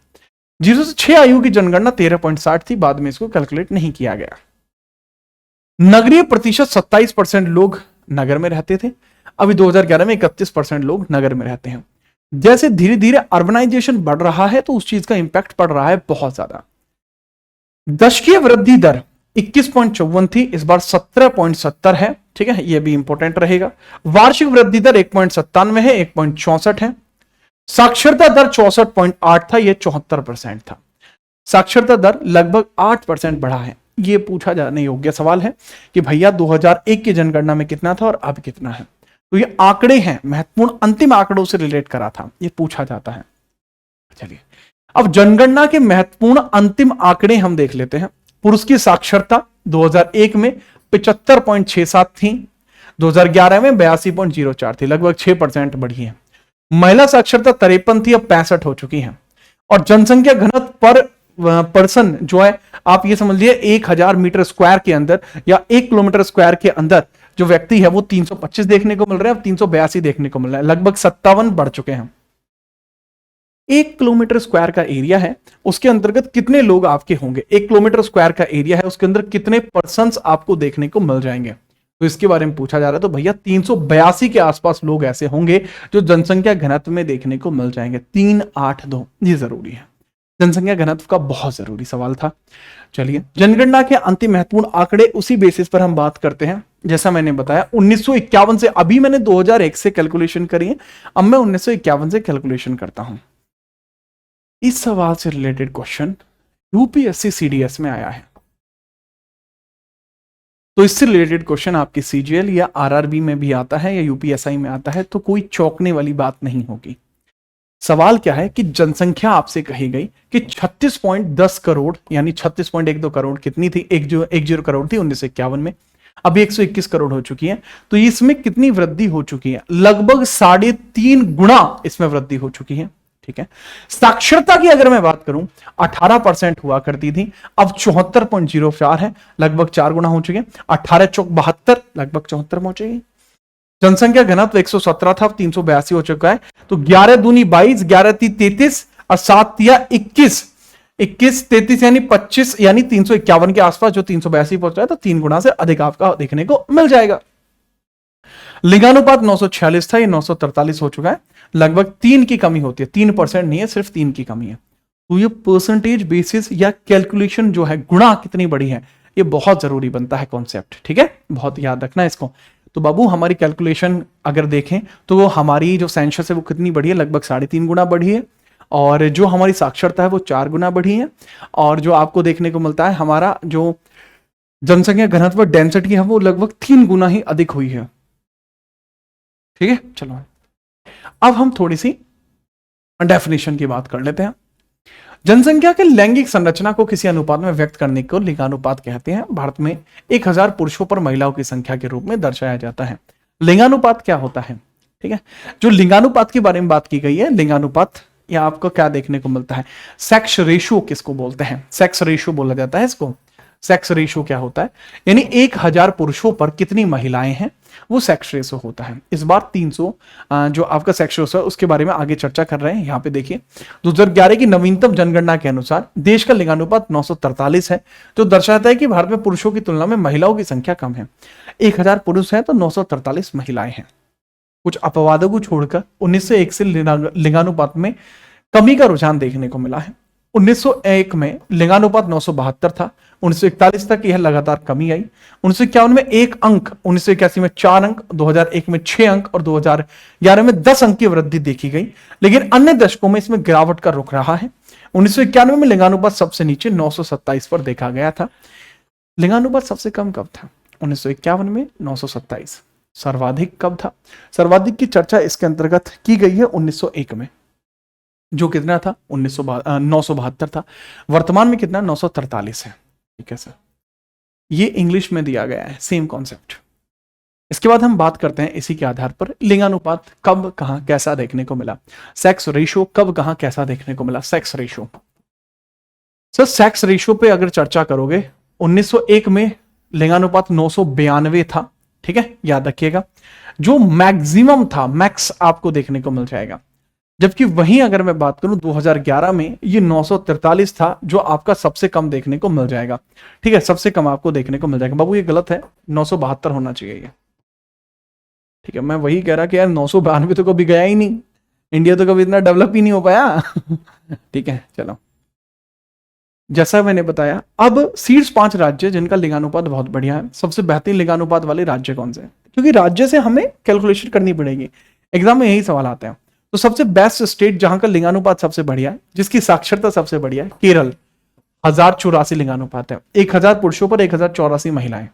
0 से 6 आयु की जनगणना 13.60 थी, बाद में इसको कैलकुलेट नहीं किया गया। नगरीय प्रतिशत 27% लोग नगर में रहते थे, अभी 2011 में 31% लोग नगर में रहते हैं। जैसे धीरे धीरे अर्बनाइजेशन बढ़ रहा है तो उस चीज का इंपैक्ट पड़ रहा है बहुत ज्यादा। दशकीय वृद्धि दर 21.54 थी, इस बार 17.70 है, ठीक है, यह भी इंपॉर्टेंट रहेगा। वार्षिक वृद्धि दर 1.97 है, 1.64 है। साक्षरता दर 64.8 था, यह 74% था। साक्षरता दर लगभग 8% बढ़ा है। यह पूछा जाने योग्य सवाल है कि भैया 2001 की जनगणना में कितना था और अब कितना है। तो ये आंकड़े हैं, महत्वपूर्ण अंतिम आंकड़ों से रिलेट करा था, ये पूछा जाता है। चलिए अब जनगणना के महत्वपूर्ण अंतिम आंकड़े हम देख लेते हैं। पुरुष की साक्षरता 2001 में 75.67 थी, 2011 में 82.04 थी, लगभग 6% बढ़ी है। महिला साक्षरता 53 थी, अब 65 हो चुकी है। और जनसंख्या घनत्व पर पर्सन जो है, आप ये समझ लीजिए 1000 मीटर स्क्वायर के अंदर या 1 किलोमीटर स्क्वायर के अंदर जो व्यक्ति है वो 325 देखने को मिल रहा है, अब 382 देखने को मिल रहा है, लगभग 57 बढ़ चुके हैं। 1 किलोमीटर स्क्वायर का एरिया है, उसके अंतर्गत कितने लोग आपके होंगे? 1 किलोमीटर स्क्वायर का एरिया है, उसके अंदर कितने पर्सन्स आपको देखने को मिल जाएंगे, तो इसके बारे में पूछा जा रहा है। तो भैया 382 के आसपास लोग ऐसे होंगे जो जनसंख्या घनत्व में देखने को मिल जाएंगे। 382 ये जरूरी है, जनसंख्या घनत्व का बहुत जरूरी सवाल था। चलिए जनगणना के अंतिम महत्वपूर्ण आंकड़े, उसी बेसिस पर हम बात करते हैं। जैसा मैंने बताया 1951 से, अभी मैंने 2001 से कैलकुलेशन करी है, अब मैं 1951 से कैलकुलेशन करता हूं। इस सवाल से रिलेटेड क्वेश्चन यूपीएससी सीडीएस में आया है, तो इससे रिलेटेड क्वेश्चन आपकी सीजीएल या आरआरबी में भी आता है या यूपीएसआई में आता है, तो कोई चौंकने वाली बात नहीं होगी। सवाल क्या है कि जनसंख्या आपसे कही गई कि 36.10 करोड़ यानी 36.12 करोड़ कितनी थी, 10 करोड़ थी 1951 में, अभी 121 करोड़ हो चुकी है। तो इसमें कितनी वृद्धि हो चुकी है? लगभग 3.5 गुना इसमें वृद्धि हो चुकी है, ठीक है। साक्षरता की अगर मैं बात करूं 18% हुआ करती थी, अब 74.04 है, लगभग 4 गुना हो चुके हैं। 18 चौक 72, लगभग 74 पहुंचेगी। जनसंख्या घनत्व 117 था, अब 382 हो चुका है। तो 11 दूनी 22, 11 ती 33 और 7 तिया 21, 21 33 यानी 25 यानी 351 के आसपास जो 382 पहुंच रहा है, तो 3 गुना से अधिक आपका देखने को मिल जाएगा। लिंगानुपात 946 था, ये 943 हो चुका है, लगभग 3 की कमी होती है, 3% नहीं है, सिर्फ 3 की कमी है। तो ये परसेंटेज बेसिस या कैलकुलेशन जो है, गुणा कितनी बड़ी है, ये बहुत जरूरी बनता है कॉन्सेप्ट, ठीक है, बहुत याद रखना है इसको। तो बाबू हमारी कैलकुलेशन अगर देखें तो हमारी जो सेंसस है वो कितनी बढ़ी है, लगभग 3.5 गुना बढ़ी है। और जो हमारी साक्षरता है वो 4 गुना बढ़ी है। और जो आपको देखने को मिलता है हमारा जो जनसंख्या घनत्व डेंसिटी है वो लगभग 3 गुना ही अधिक हुई है, ठीक है। चलो अब हम थोड़ी सी डेफिनेशन की बात कर लेते हैं। जनसंख्या के लैंगिक संरचना को किसी अनुपात में व्यक्त करने को लिंगानुपात कहते हैं। भारत में 1000 पुरुषों पर महिलाओं की संख्या के रूप में दर्शाया जाता है। लिंगानुपात क्या होता है, ठीक है। जो लिंगानुपात के बारे में बात की गई है, लिंगानुपात या आपको क्या देखने को मिलता है, सेक्स रेशियो किसको बोलते हैं, सेक्स रेशियो बोला जाता है इसको। सेक्स रेशियो क्या होता है, यानी 1000 पुरुषों पर कितनी महिलाएं हैं, वो सेक्स रेशियो होता है। इस बार 300 जो आपका सेक्स रेशियो है उसके बारे में आगे चर्चा कर रहे हैं। यहां पे देखिए 2011 की नवीनतम जनगणना के अनुसार देश का लिंगानुपात 943 है, जो दर्शाता है कि भारत में पुरुषों की तुलना में महिलाओं की संख्या कम है। 1000 पुरुष है तो 943 महिलाएं हैं। कुछ अपवादों को छोड़कर 1901 से लिंगानुपात में कमी का रुझान देखने को मिला है। 1901 में लिंगानुपात 972 था, 1941 तक यह लगातार कमी आई। 1951 में 1 अंक, 1981 में 4 अंक, 2001 में 6 अंक और 2011 में 10 अंक की वृद्धि देखी गई। लेकिन अन्य दशकों में इसमें गिरावट का रुख रहा है। 1991 में लिंगानुपात सबसे नीचे 927 पर देखा गया था। लिंगानुपात सबसे कम कब था? 1951 में 927। सर्वाधिक कब था? सर्वाधिक की चर्चा इसके अंतर्गत की गई है 1901 में, जो कितना था 972 था। वर्तमान में कितना 943 है, ठीक है सर। ये इंग्लिश में दिया गया है, सेम कॉन्सेप्ट। इसके बाद हम बात करते हैं इसी के आधार पर लिंगानुपात कब कहां कैसा देखने को मिला, सेक्स रेशियो कब कहां कैसा देखने को मिला। Sex ratio sir, sex ratio पे अगर चर्चा करोगे 1901 में लिंगानुपात 992 था, ठीक है, याद रखिएगा। जो मैक्सिमम था, मैक्स आपको देखने को मिल जाएगा जबकि वहीं अगर मैं बात करूं 2011 में ये 943 था, जो आपका सबसे कम देखने को मिल जाएगा। ठीक है, सबसे कम आपको देखने को मिल जाएगा। बाबू ये गलत है, 972 होना चाहिए ये। ठीक है, मैं वही कह रहा कि यार 992 तो कभी गया ही नहीं, इंडिया तो कभी इतना डेवलप ही नहीं हो पाया। ठीक है, चलो, जैसा मैंने बताया, अब शीर्ष 5 राज्य जिनका लिंगानुपात बहुत बढ़िया है, सबसे बेहतरीन लिंगानुपात वाले राज्य कौन से हैं, क्योंकि राज्य से हमें कैलकुलेशन करनी पड़ेगी, एग्जाम में यही सवाल आते हैं। तो सबसे बेस्ट स्टेट जहां का लिंगानुपात सबसे बढ़िया है, जिसकी साक्षरता सबसे बढ़िया है, केरल, 1084 लिंगानुपात है, 1000 पुरुषों पर 1084 महिलाएं।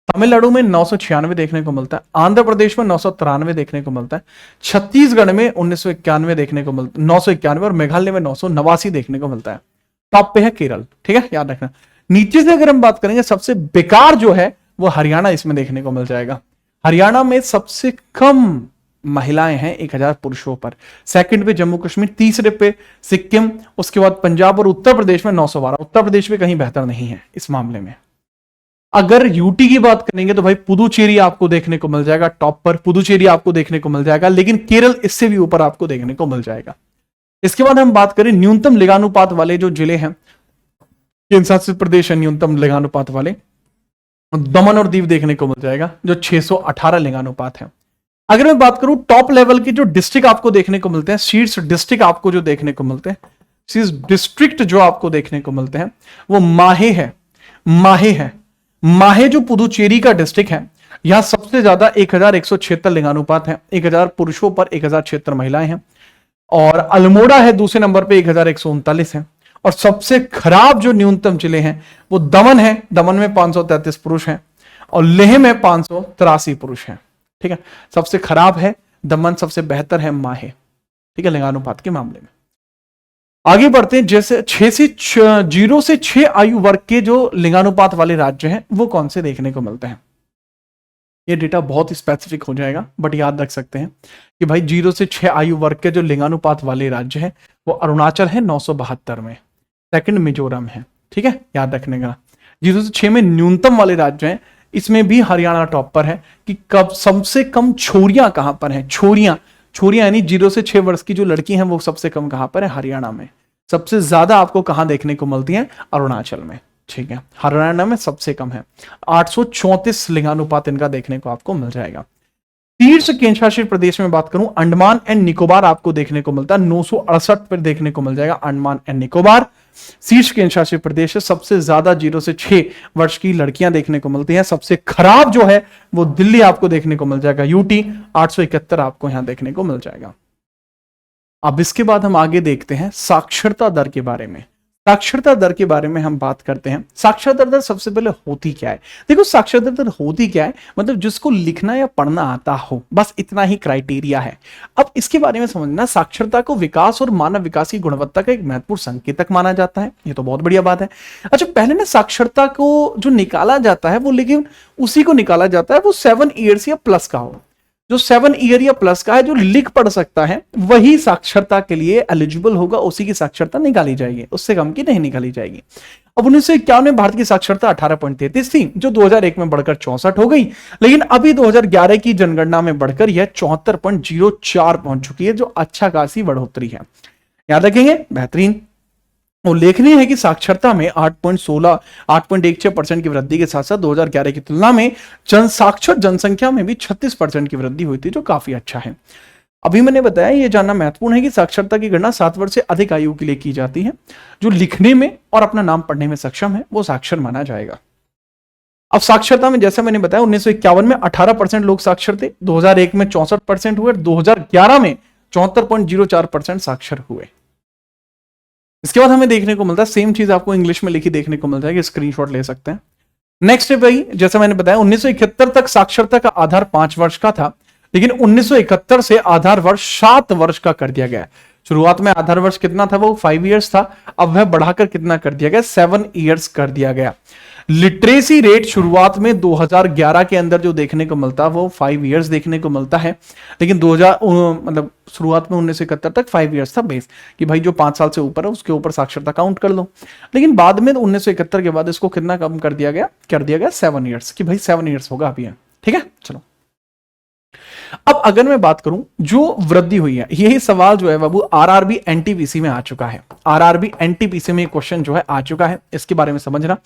तमिलनाडु में 996 देखने को मिलता है, आंध्र प्रदेश में 993 देखने को मिलता है, छत्तीसगढ़ में 1991 देखने को मिलता है, 991, और मेघालय में 989 देखने को मिलता है। टॉप पे है केरल। ठीक है, याद रखना। नीचे से अगर हम बात करेंगे, सबसे बेकार जो है वो हरियाणा इसमें देखने को मिल जाएगा। हरियाणा में सबसे कम महिलाएं हैं 1000 पुरुषों पर। सेकंड पे जम्मू कश्मीर, तीसरे पे सिक्किम, उसके बाद पंजाब और उत्तर प्रदेश में 912। उत्तर प्रदेश में कहीं बेहतर नहीं है इस मामले में। अगर यूटी की बात करेंगे तो भाई पुदुचेरी आपको देखने को मिल जाएगा टॉप पर, पुदुचेरी आपको देखने को मिल जाएगा, लेकिन केरल इससे भी ऊपर आपको देखने को मिल जाएगा। इसके बाद हम बात करें न्यूनतम लिंगानुपात वाले जो जिले हैं, केंद्र शासित प्रदेश है न्यूनतम लिंगानुपात वाले, दमन और दीव देखने को मिल जाएगा, जो 618 लिंगानुपात है। अगर मैं बात करूं टॉप लेवल के जो डिस्ट्रिक्ट आपको देखने को मिलते हैं, शीर्ष डिस्ट्रिक्ट आपको जो देखने को मिलते हैं, शीर्ष डिस्ट्रिक्ट जो आपको देखने को मिलते हैं, वो माहे है। माहे है, माहे जो पुदुचेरी का डिस्ट्रिक्ट है, यहां सबसे ज्यादा 1176 लिंगानुपात है, 1000 पुरुषों पर 1076 महिलाएं हैं। और अल्मोड़ा है दूसरे नंबर पे, 1139 है। और सबसे खराब जो न्यूनतम जिले हैं वो दमन है, दमन में 533 पुरुष हैं, और लेह में 583 पुरुष हैं। ठीक है, सबसे खराब है दमन, सबसे बेहतर है माहे। ठीक है, लिंगानुपात के मामले में। आगे बढ़ते हैं, जैसे 0 से 6 आयु वर्ग के जो लिंगानुपात वाले राज्य हैं वो कौन से देखने को मिलते हैं। ये डेटा बहुत स्पेसिफिक हो जाएगा, बट याद रख सकते हैं कि भाई 0 से 6 आयु वर्ग के जो लिंगानुपात वाले राज्य हैं वो अरुणाचल है 972 में, सेकंड मिजोरम है। ठीक है, याद रखने का। 0 से 6 में न्यूनतम वाले राज्य हैं, इसमें भी हरियाणा टॉप पर है कि कब सबसे कम छोरियां कहां पर हैं। छोरियां यानी 0 से 6 वर्ष की जो लड़की हैं वो सबसे कम कहां पर है, हरियाणा में। सबसे ज्यादा आपको कहां देखने को मिलती है, अरुणाचल में। ठीक है, हरियाणा में सबसे कम है, 834 लिंगानुपात इनका देखने को आपको मिल जाएगा। शीर्ष केंद्र शासित प्रदेश में बात करूं, अंडमान एंड निकोबार आपको देखने को मिलता है, 968 पर देखने को मिल जाएगा अंडमान एंड निकोबार। शीर्ष केंद्र शासित प्रदेश है, सबसे ज्यादा 0 से 6 वर्ष की लड़कियां देखने को मिलती हैं। सबसे खराब जो है वो दिल्ली आपको देखने को मिल जाएगा, यूटी 871 आपको यहां देखने को मिल जाएगा। अब इसके बाद हम आगे देखते हैं साक्षरता दर के बारे में। साक्षरता दर के बारे में हम बात करते हैं। साक्षरता दर सबसे पहले होती क्या है? देखो, साक्षरता दर होती क्या है, मतलब जिसको लिखना या पढ़ना आता हो, बस इतना ही क्राइटेरिया है। अब इसके बारे में समझना, साक्षरता को विकास और मानव विकास की गुणवत्ता का एक महत्वपूर्ण संकेतक माना जाता है। ये तो बहुत बढ़िया बात है। अच्छा, पहले ना साक्षरता को जो निकाला जाता है वो, लेकिन उसी को निकाला जाता है वो 7 ईयर्स या प्लस का हो। जो 7 ईयर या प्लस का है, जो लिख पढ़ सकता है, वही साक्षरता के लिए एलिजिबल होगा, उसी की साक्षरता निकाली जाएगी, उससे कम की नहीं निकाली जाएगी। अब 1951 में भारत की साक्षरता 18.33 थी, जो 2001 में बढ़कर 64 हो गई, लेकिन अभी 2011 की जनगणना में बढ़कर यह 74.04 पहुंच चुकी है, जो अच्छा खासी बढ़ोतरी है। याद रखेंगे, बेहतरीन। उल्लेखनीय है कि साक्षरता में 8.16% की वृद्धि के साथ साथ 2011 की तुलना में साक्षर जनसंख्या में भी 36% की वृद्धि हुई थी, जो काफी अच्छा है। अभी मैंने बताया, यह जानना महत्वपूर्ण है कि साक्षरता की गणना 7 वर्ष से अधिक आयु के लिए की जाती है। जो लिखने में और अपना नाम पढ़ने में सक्षम है वो साक्षर माना जाएगा। अब साक्षरता में जैसे मैंने बताया, 1951 में 18% लोग साक्षर थे, 2001 में 64% हुए, 2011 में 74.04% साक्षर हुए। इसके बाद हमें देखने को मिलता है, सेम चीज आपको इंग्लिश में लिखी देखने को मिल जाएगी, स्क्रीनशॉट ले सकते हैं। नेक्स्ट है भाई, जैसे मैंने बताया 1971 तक साक्षरता का आधार 5 वर्ष का था, लेकिन 1971 से आधार वर्ष 7 वर्ष का कर दिया गया। शुरुआत में आधार वर्ष कितना था, वो 5 इयर्स था, अब वह बढ़ाकर कितना कर दिया गया, 7 इयर्स कर दिया गया। लिटरेसी रेट शुरुआत में 2011 के अंदर जो देखने को मिलता है वो 5 इयर्स देखने को मिलता है, लेकिन 2000 मतलब शुरुआत में 1971 तक 5 इयर्स था बेस, कि भाई जो 5 साल से ऊपर है उसके ऊपर साक्षरता काउंट कर लो। लेकिन बाद में 1971 के बाद इसको कितना कम कर दिया गया 7 इयर्स, कि भाई 7 इयर्स होगा अभी। ठीक है, चलो अब अगर मैं बात करूं जो वृद्धि हुई है, यही सवाल जो है बाबू आरआरबी एनटीपीसी में आ चुका है। आरआरबी एनटीपीसी में क्वेश्चन जो है आ चुका है। इसके बारे में समझना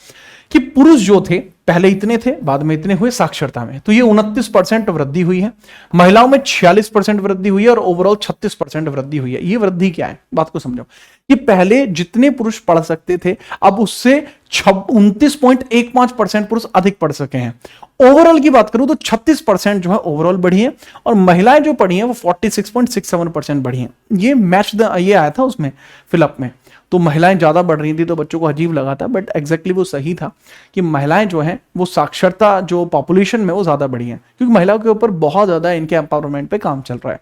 कि पुरुष जो थे पहले इतने थे, बाद में इतने हुए साक्षरता में, तो ये 29% वृद्धि हुई है। महिलाओं में 46% वृद्धि हुई है और ओवरऑल 36% वृद्धि हुई है। ये वृद्धि क्या है, बात को समझो कि पहले जितने पुरुष पढ़ सकते थे अब उससे 29.15% पुरुष अधिक पढ़ सके हैं। ओवरऑल की बात करूं तो 36% जो है ओवरऑल बढ़ी है और महिलाएं जो पढ़ी हैं वो 46.67% बढ़ी हैं। ये मैच ये आया था उसमें फिलअप में, तो महिलाएं ज्यादा बढ़ रही थी तो बच्चों को अजीब लगा था, बट एग्जैक्टली वो सही था कि महिलाएं जो हैं वो साक्षरता जो पॉपुलेशन में वो ज्यादा बढ़ी है, क्योंकि महिलाओं के ऊपर बहुत ज्यादा इनके एम्पावरमेंट पे काम चल रहा है।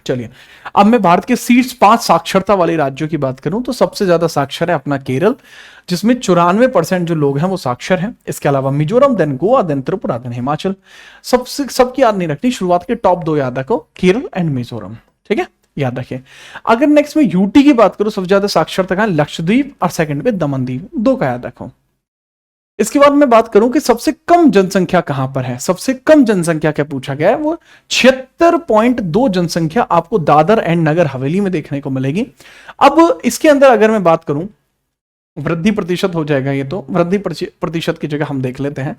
चलिए अब मैं भारत के शीर्ष 5 साक्षरता वाले राज्यों की बात करूं तो सबसे ज्यादा साक्षर है अपना केरल, जिसमें 94% जो लोग हैं वो साक्षर हैं। इसके अलावा Mizoram, then Goa, then Tripura, then Himachal. सबकी याद नहीं रखनी, शुरुआत के टॉप 2 याद रखो, केरल एंड मिजोरम, ठीक है, याद रखिए। अगर नेक्स्ट में यूटी की बात करूं सबसे ज्यादा साक्षरता का लक्षद्वीप और सेकंड पे दमनदीप, 2 का याद रखो। इसके बाद मैं बात करूं कि सबसे कम जनसंख्या कहां पर है। सबसे कम जनसंख्या क्या पूछा गया है, वो 76.2 जनसंख्या आपको दादर एंड नगर हवेली में देखने को मिलेगी। अब इसके अंदर अगर मैं बात करूं वृद्धि प्रतिशत हो जाएगा, ये तो वृद्धि प्रतिशत की जगह हम देख लेते हैं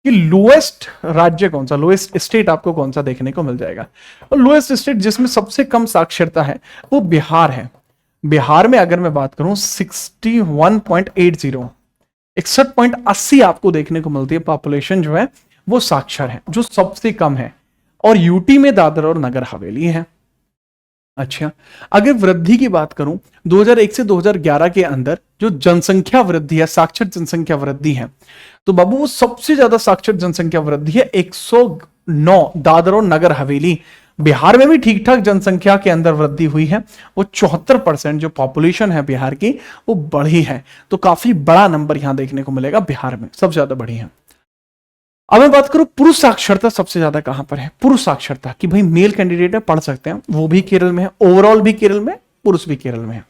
कि लोएस्ट राज्य कौन सा, लोएस्ट स्टेट आपको कौन सा देखने को मिल जाएगा। और लोएस्ट स्टेट जिसमें सबसे कम साक्षरता है वो बिहार है। बिहार में अगर मैं बात करूं 61.80 61.80 आपको देखने को मिलती है पॉपुलेशन जो है वो साक्षर है, जो सबसे कम है। और यूटी में दादर और नगर हवेली है। अच्छा, अगर वृद्धि की बात करूं 2001 से 2011 के अंदर जो जनसंख्या वृद्धि है, साक्षर जनसंख्या वृद्धि है, तो बाबू वो सबसे ज्यादा साक्षर जनसंख्या वृद्धि है 109 दादर और नगर हवेली। बिहार में भी ठीक ठाक जनसंख्या के अंदर वृद्धि हुई है, वो 74% जो पॉपुलेशन है बिहार की वो बढ़ी है। तो काफी बड़ा नंबर यहां देखने को मिलेगा, बिहार में सबसे ज्यादा बढ़ी है। अब मैं बात करूं पुरुष साक्षरता सबसे ज्यादा कहां पर है। पुरुष साक्षरता कि भाई मेल कैंडिडेट है, पढ़ सकते हैं, वो भी केरल में है, ओवरऑल भी केरल में, पुरुष भी केरल में है,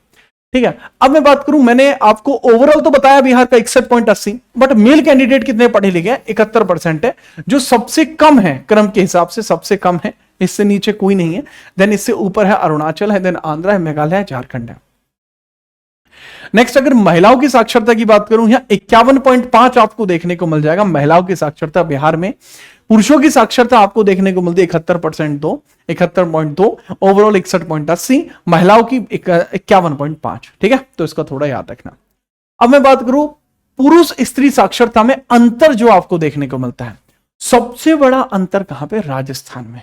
ठीक है। अब मैं बात करूं, मैंने आपको ओवरऑल तो बताया बिहार का 61.80, बट मेल कैंडिडेट कितने पढ़े लिखे हैं, 71% है, जो सबसे कम है क्रम के हिसाब से, सबसे कम है, इससे नीचे कोई नहीं है। देन इससे ऊपर है अरुणाचल है, देन आंध्र है, मेघालय है, झारखंड है। नेक्स्ट अगर महिलाओं की साक्षरता की बात करूं, यहां 51.5 आपको देखने को मिल जाएगा महिलाओं की साक्षरता बिहार में। पुरुषों की साक्षरता आपको देखने को मिलती है 71.2, ओवरऑल 61.80, महिलाओं की 51.5, ठीक है, तो इसका थोड़ा याद रखना। अब मैं बात करूं पुरुष स्त्री साक्षरता में अंतर जो आपको देखने को मिलता है, सबसे बड़ा अंतर कहां पे, राजस्थान में।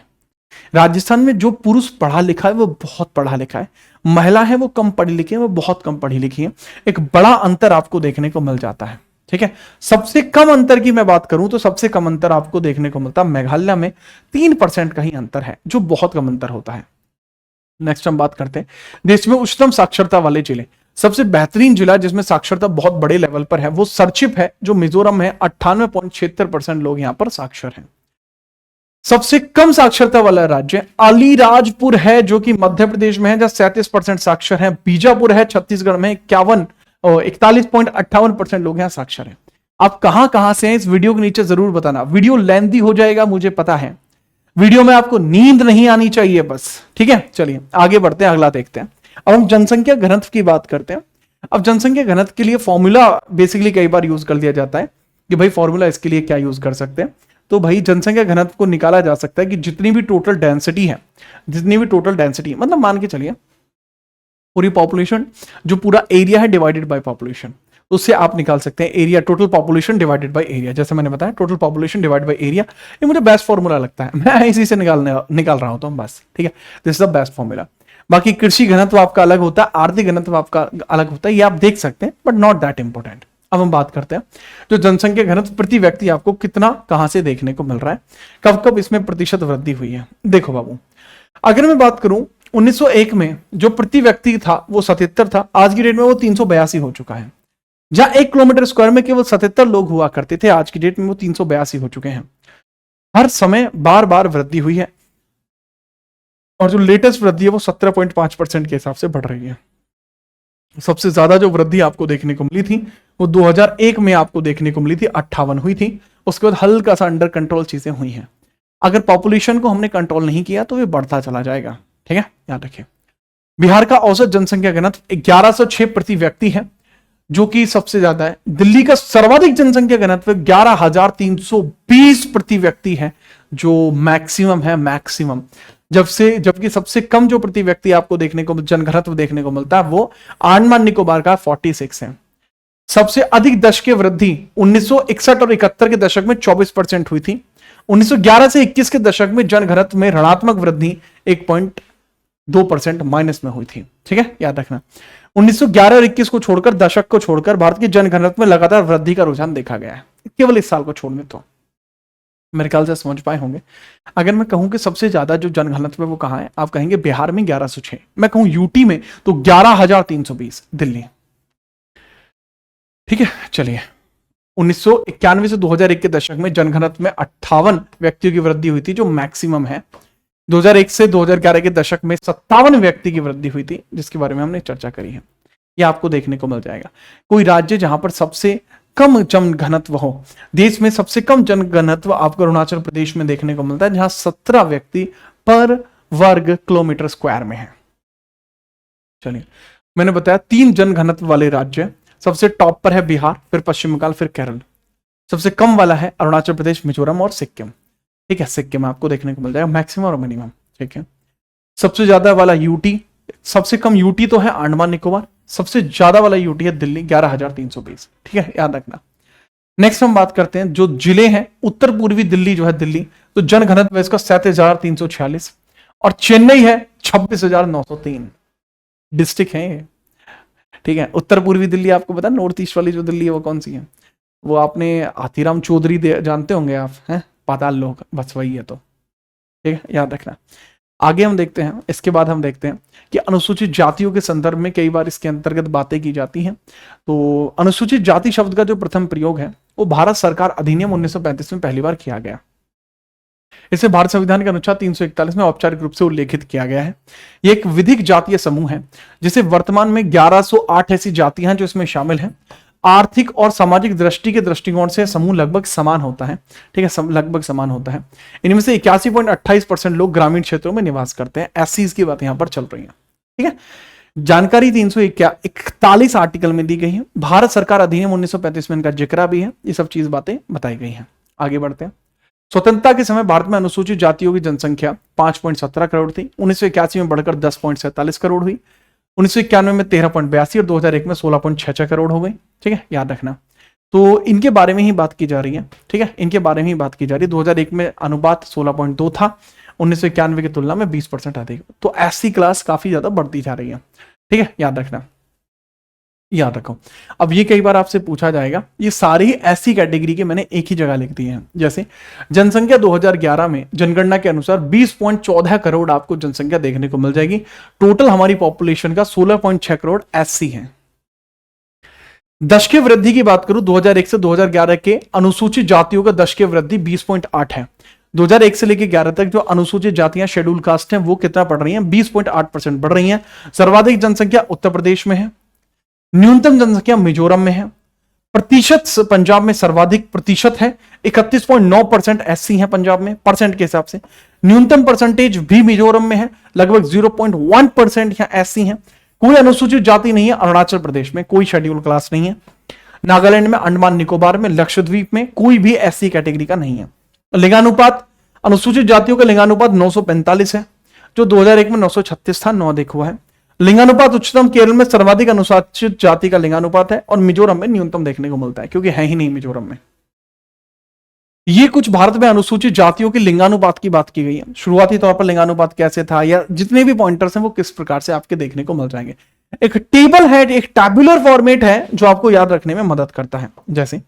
राजस्थान में जो पुरुष पढ़ा लिखा है वो बहुत पढ़ा लिखा है, महिला है वो कम पढ़ी लिखी है, वो बहुत कम पढ़ी लिखी है। एक बड़ा अंतर आपको देखने को मिल जाता है, ठीक है। सबसे कम अंतर की मैं बात करूं तो सबसे कम अंतर आपको देखने को मिलता है मेघालय में, 3% का ही अंतर है, जो बहुत कम अंतर होता है। नेक्स्ट हम बात करते हैं देश में उच्चतम साक्षरता वाले जिले। सबसे बेहतरीन जिला जिसमें साक्षरता बहुत बड़े लेवल पर है वो सरचिप है, जो मिजोरम है, 98.76% लोग यहां पर साक्षर हैं। सबसे कम साक्षरता वाला राज्य अलीराजपुर है, जो कि मध्य प्रदेश में है, जहां 37% साक्षर है। बीजापुर है छत्तीसगढ़ में, 41.58% लोग यहां साक्षर हैं। आप कहां कहां से हैं इस वीडियो के नीचे जरूर बताना। वीडियो लेंथी हो जाएगा मुझे पता है, वीडियो में आपको नींद नहीं आनी चाहिए बस, ठीक है। चलिए आगे बढ़ते हैं, अगला देखते हैं। अब हम जनसंख्या घनत्व की बात करते हैं। अब जनसंख्या घनत्व के लिए फॉर्मूला बेसिकली कई बार यूज कर दिया जाता है कि भाई फॉर्मूला इसके लिए क्या यूज कर सकते हैं। तो भाई जनसंख्या घनत्व को निकाला जा सकता है कि जितनी भी टोटल डेंसिटी है, मतलब मान के चलिए पूरी पॉपुलेशन, जो पूरा एरिया है डिवाइडेड बाय पॉपुलेशन, उससे आप निकाल सकते हैं area, total population divided by area. जैसे मैंने बताया total population divide by area, ये मुझे बेस्ट फॉर्मूला लगता है, मैं इसी से निकाल रहा हूं तो बस, ठीक है। This is the best formula. बाकी कृषि घनत्व आपका अलग होता है, आर्थिक घनत्व आपका अलग होता है, ये आप देख सकते हैं, बट नॉट दैट इंपॉर्टेंट। अब हम बात करते हैं जो जनसंख्या घनत्व प्रति व्यक्ति आपको कितना कहां से देखने को मिल रहा है, कब कब इसमें प्रतिशत वृद्धि हुई है। देखो बाबू, अगर मैं बात करूं 1901 में जो प्रति व्यक्ति था वो 77 था, आज की डेट में वो 382 हो चुका है। जहां 1 किलोमीटर स्क्वायर में केवल 77 लोग हुआ करते थे, आज की डेट में वो 382 हो चुके हैं। हर समय बार बार वृद्धि हुई है, और जो लेटेस्ट वृद्धि है वो 17.5% के हिसाब से बढ़ रही है। सबसे ज्यादा जो वृद्धि आपको देखने को मिली थी वो 2001 में आपको देखने को मिली थी, 58 हुई थी। उसके बाद हल्का सा अंडर कंट्रोल चीजें हुई हैं। अगर पॉपुलेशन को हमने कंट्रोल नहीं किया तो ये बढ़ता चला जाएगा। ठीक है, याद रखिए। बिहार का औसत जनसंख्या घनत्व 1106 प्रति व्यक्ति है, जो कि सबसे ज्यादा है। दिल्ली का सर्वाधिक जनसंख्या घनत्व 11,320 प्रति व्यक्ति है, जो मैक्सिमम है, मैक्सिमम। जबकि सबसे कम जो प्रति व्यक्ति आपको देखने को जनघनत्व देखने को मिलता है वो अंडमान निकोबार का 46 है। सबसे अधिक दशकीय वृद्धि 1961 और 71 के दशक में 24% हुई थी। 1911 से 21 के दशक में जनघनत्व में ऋणात्मक वृद्धि 1.2% माइनस में हुई थी। ठीक है, याद रखना। 1911 और 21 को छोड़कर, दशक को छोड़कर भारत के जनघनत्व में लगातार वृद्धि का रुझान देखा गया है, केवल इस साल को छोड़ने तो। मेरे ख्याल से समझ पाए होंगे। अगर मैं कहूं कि सबसे ज्यादा जो जनघनत्व है वो कहां है, आप कहेंगे बिहार में 1106। मैं कहूं यूटी में तो 11,320 दिल्ली। ठीक है, चलिए। 1991 से 2001 के दशक में जनघनत्व में 58 व्यक्तियों की वृद्धि हुई थी, जो मैक्सिमम है। 2001 से 2011 के दशक में 57 व्यक्ति की वृद्धि हुई थी, जिसके बारे में हमने चर्चा करी है। यह आपको देखने को मिल जाएगा। कोई राज्य जहां पर सबसे कम जनघनत्व हो, देश में सबसे कम जनघनत्व आपको अरुणाचल प्रदेश में देखने को मिलता है, जहां 17 व्यक्ति पर वर्ग किलोमीटर स्क्वायर में है। चलिए, मैंने बताया 3 जनघनत्व वाले राज्य। सबसे टॉप पर है बिहार, फिर पश्चिम बंगाल, फिर केरल। सबसे कम वाला है अरुणाचल प्रदेश, मिजोरम और सिक्किम। ठीक है, सिक्किम आपको देखने को मिल जाएगा, मैक्सिमम और मिनिमम। ठीक है, सबसे ज्यादा वाला यूटी, सबसे कम यूटी तो है अंडमान निकोबार, सबसे ज्यादा वाला यूटी है दिल्ली 11,320। ठीक है, याद रखना। नेक्स्ट हम बात करते हैं जो जिले हैं। उत्तर पूर्वी दिल्ली जो है, दिल्ली तो जनघनत्व इसका 37,346 और चेन्नई है 26,903। डिस्ट्रिक्ट है ये। ठीक है, उत्तर पूर्वी दिल्ली आपको पता है, नॉर्थ ईस्ट वाली जो दिल्ली है वो कौन सी है? वो आपने हाथीराम चौधरी जानते होंगे आप, हैं, पाताल लोक, बस वही है। तो ठीक है, याद रखना। आगे हम देखते हैं, इसके बाद हम देखते हैं कि अनुसूचित जातियों के संदर्भ में कई बार इसके अंतर्गत बातें की जाती हैं। तो अनुसूचित जाति शब्द का जो प्रथम प्रयोग है वो भारत सरकार अधिनियम 1935 में पहली बार किया गया। इसे भारत संविधान के अनुच्छेद 341 में औपचारिक रूप से उल्लेखित किया गया है। यह एक विधिक जातीय समूह है, जिसे वर्तमान में 1108 ऐसी जातियां हैं जो इसमें शामिल हैं। आर्थिक और सामाजिक दृष्टि के दृष्टिकोण से समूह लगभग समान होता है। ठीक है, लगभग समान होता है। इनमें से 81.28% लोग ग्रामीण क्षेत्रों में निवास करते हैं। एससीज की बात यहां पर चल रही है। ठीक है, जानकारी 341 आर्टिकल में दी गई है। भारत सरकार अधिनियम 1935 में इनका जिक्र भी है। ये सब चीज बातें बताई गई हैं। आगे बढ़ते हैं। स्वतंत्रता के समय भारत में अनुसूचित जातियों की जनसंख्या 5.17 करोड़ थी। 1981 में बढ़कर 10.47 करोड़ हुई। 1991 में 13.82 और 2001 में 16.66 करोड़ हो गई। ठीक है, याद रखना। तो इनके बारे में ही बात की जा रही है। ठीक है, इनके बारे में ही बात की जा रही है। 2001 में अनुपात 16.2 था, 1991 की तुलना में 20% अधिक। तो एससी क्लास काफी ज्यादा बढ़ती जा रही है। ठीक है, याद रखना, याद रखो। अब ये कई बार आपसे पूछा जाएगा, ये सारी ऐसी कैटेगरी के मैंने एक ही जगह लिख दिए हैं। जैसे जनसंख्या 2011 में जनगणना के अनुसार 20.14 करोड़ आपको जनसंख्या देखने को मिल जाएगी। टोटल हमारी पॉपुलेशन का 16.6 करोड़ एससी है। दशकीय वृद्धि की बात करूं, 2001 से 2011 के अनुसूचित जातियों का दशकीय वृद्धि 20.8 है। 2001 से लेकर 11 तक जो अनुसूचित जातियां शेड्यूल कास्ट हैं वो कितना बढ़ रही हैं? 20.8% बढ़ रही हैं। सर्वाधिक जनसंख्या उत्तर प्रदेश में है, न्यूनतम जनसंख्या मिजोरम में है। प्रतिशत पंजाब में सर्वाधिक प्रतिशत है, 31.9% एससी है पंजाब में परसेंट के हिसाब से। न्यूनतम परसेंटेज भी मिजोरम में है, लगभग 0.1% यहां एससी है। कोई अनुसूचित जाति नहीं है अरुणाचल प्रदेश में, कोई शेड्यूल क्लास नहीं है। नागालैंड में, अंडमान निकोबार में, लक्षद्वीप में कोई भी एससी कैटेगरी का नहीं है। लिंगानुपात, अनुसूचित जातियों का लिंगानुपात 945 है, जो 2001 में 936 था, 9 अधिक हुआ है। लिंगानुपात उच्चतम केरल में सर्वाधिक अनुसूचित जाति का लिंगानुपात है और मिजोरम में न्यूनतम देखने को मिलता है, क्योंकि है ही नहीं मिजोरम में। ये कुछ भारत में अनुसूचित जातियों के लिंगानुपात की बात की गई है। शुरुआती तौर पर लिंगानुपात कैसे था या जितने भी पॉइंटर्स हैं वो किस प्रकार से आपके देखने को मिल जाएंगे। एक टेबल है, एक टैबुलर फॉर्मेट है जो आपको याद रखने में मदद करता है। जैसे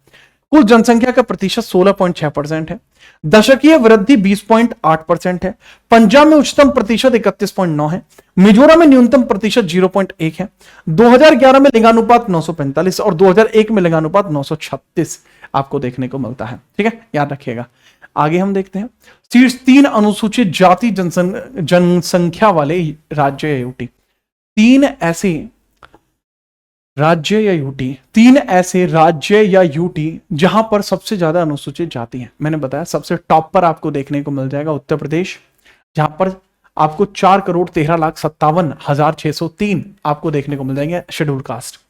कुल जनसंख्या का प्रतिशत 16.6% है, दशकीय वृद्धि 20.8% है। पंजाब में उच्चतम प्रतिशत 31.9 है, मिजोरम में न्यूनतम प्रतिशत 0.1 है। 2011 में लिंगानुपात 945 और 2001 में लिंगानुपात 936 आपको देखने को मिलता है। ठीक है, याद रखिएगा। आगे हम देखते हैं शीर्ष 3 अनुसूचित जाति जनसंख्या वाले राज्य यूटी। 3 ऐसे राज्य या यूटी, 3 ऐसे राज्य या यूटी जहां पर सबसे ज्यादा अनुसूचित जाति है। मैंने बताया सबसे टॉप पर आपको देखने को मिल जाएगा उत्तर प्रदेश, जहां पर आपको 4,13,57,603 आपको देखने को मिल जाएंगे शेड्यूल कास्ट।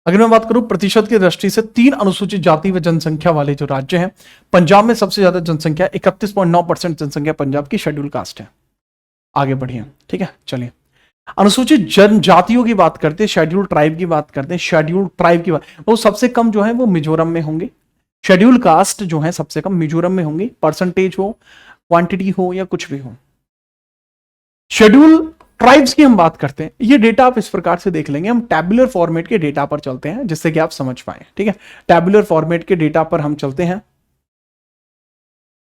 अगर मैं बात करूं प्रतिशत की दृष्टि से 3 अनुसूचित जाति व जनसंख्या वाले जो राज्य हैं, पंजाब में सबसे ज्यादा जनसंख्या 31.9% जनसंख्या पंजाब की शेड्यूल कास्ट है। आगे बढ़िए, ठीक है, चलिए अनुसूचित जनजातियों की बात करते हैं, शेड्यूल ट्राइब की बात करते हैं। शेड्यूल ट्राइब की बात, वो सबसे कम जो है वो मिजोरम में होंगे। शेड्यूल कास्ट जो है सबसे कम मिजोरम में होंगी, परसेंटेज हो, क्वांटिटी हो या कुछ भी हो। शेड्यूल ट्राइब्स की हम बात करते हैं, ये डेटा आप इस प्रकार से देख लेंगे। हम टैबुलर फॉर्मेट के डेटा पर चलते हैं जिससे कि आप समझ पाए, ठीक है। टैबुलर फॉर्मेट के डेटा पर हम चलते हैं।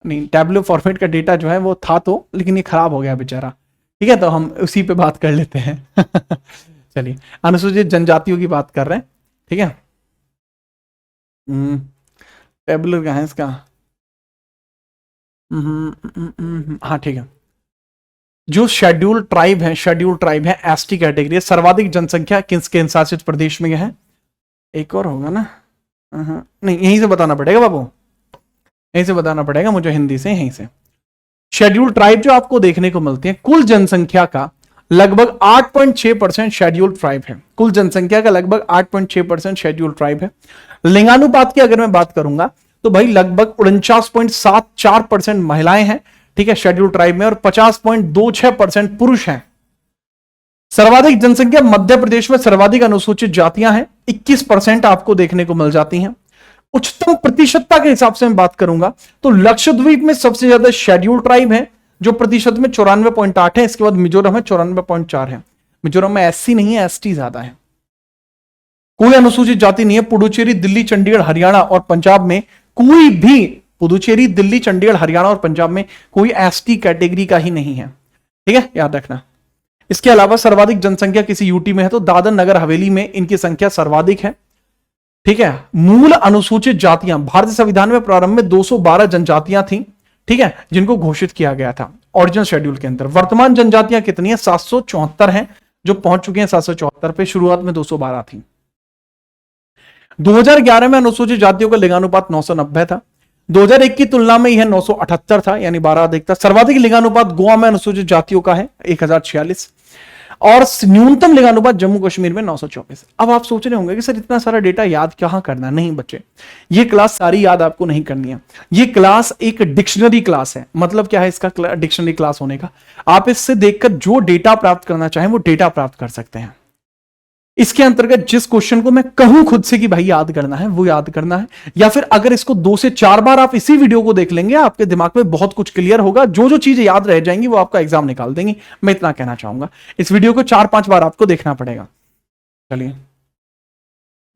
नहीं, टैबुलर फॉर्मेट का डेटा जो है वो था तो, लेकिन ये खराब हो गया बेचारा, ठीक है, तो हम उसी पे बात कर लेते हैं। चलिए, अनुसूचित जनजातियों की बात कर रहे हैं, ठीक है। टेबुलर कहाँ है इसका? हाँ, ठीक है। जो शेड्यूल ट्राइब है, शेड्यूल ट्राइब है, एसटी कैटेगरी है। सर्वाधिक जनसंख्या किस केंद्रशासित प्रदेश में है? एक और होगा ना? नहीं, यहीं से बताना पड़ेगा बाबू, यहीं से बताना पड़ेगा मुझे, हिंदी से, यहीं से। शेड्यूल ट्राइब जो आपको देखने को मिलती है, कुल जनसंख्या का लगभग 8.6% शेड्यूल ट्राइब है। कुल जनसंख्या का लगभग 8.6% शेड्यूल ट्राइब है। लिंगानुपात की अगर मैं बात करूंगा तो भाई लगभग 49.74% महिलाएं हैं, ठीक है, शेड्यूल ट्राइब में, और 50.26% पुरुष हैं। सर्वाधिक जनसंख्या मध्य प्रदेश में सर्वाधिक अनुसूचित जातियां हैं, 21% आपको देखने को मिल जाती हैं। उच्चतम प्रतिशतता के हिसाब से मैं बात करूंगा तो लक्षद्वीप में सबसे ज्यादा शेड्यूल ट्राइब है जो प्रतिशत में 94.8 है। इसके बाद मिजोरम है 94.4 है। मिजोरम में एससी नहीं है, एसटी ज्यादा है। कोई अनुसूचित जाति नहीं है। पुडुचेरी, दिल्ली, चंडीगढ़, हरियाणा और पंजाब में कोई भी, पुडुचेरी, दिल्ली, चंडीगढ़, हरियाणा और पंजाब में कोई एसटी कैटेगरी का ही नहीं है, ठीक है, याद रखना। इसके अलावा सर्वाधिक जनसंख्या किसी यूटी में है तो दादर नगर हवेली में इनकी संख्या सर्वाधिक है, ठीक है। मूल अनुसूचित जातियां, भारतीय संविधान में प्रारंभ में 212 जनजातियां थी, ठीक है, जिनको घोषित किया गया था ओरिजिनल शेड्यूल के अंदर। वर्तमान जनजातियां कितनी है? 774 हैं, जो पहुंच चुके हैं 774 पे। शुरुआत में 212 थी। 2011 में अनुसूचित जातियों का लिंगानुपात 990 था। 2001 की तुलना में यह 978 था, यानी 12 अधिक था। सर्वाधिक लिंगानुपात गोवा में अनुसूचित जातियों का है 1046, और न्यूनतम लिंगानुपात जम्मू कश्मीर में 924। अब आप सोच रहे होंगे कि सर इतना सारा डेटा याद कहां करना? नहीं बच्चे, ये क्लास सारी याद आपको नहीं करनी है। ये क्लास एक डिक्शनरी क्लास है। मतलब क्या है इसका डिक्शनरी क्लास होने का? आप इससे देखकर जो डेटा प्राप्त करना चाहें वो डेटा प्राप्त कर सकते हैं। इसके अंतर्गत जिस क्वेश्चन को मैं कहूं खुद से कि भाई याद करना है, वो याद करना है, या फिर अगर इसको 2 से 4 बार आप इसी वीडियो को देख लेंगे, आपके दिमाग में बहुत कुछ क्लियर होगा। जो जो चीजें याद रह जाएंगी वो आपका एग्जाम निकाल देंगी। मैं इतना कहना चाहूंगा। इस वीडियो को 4-5 बार आपको देखना पड़ेगा। चलिए,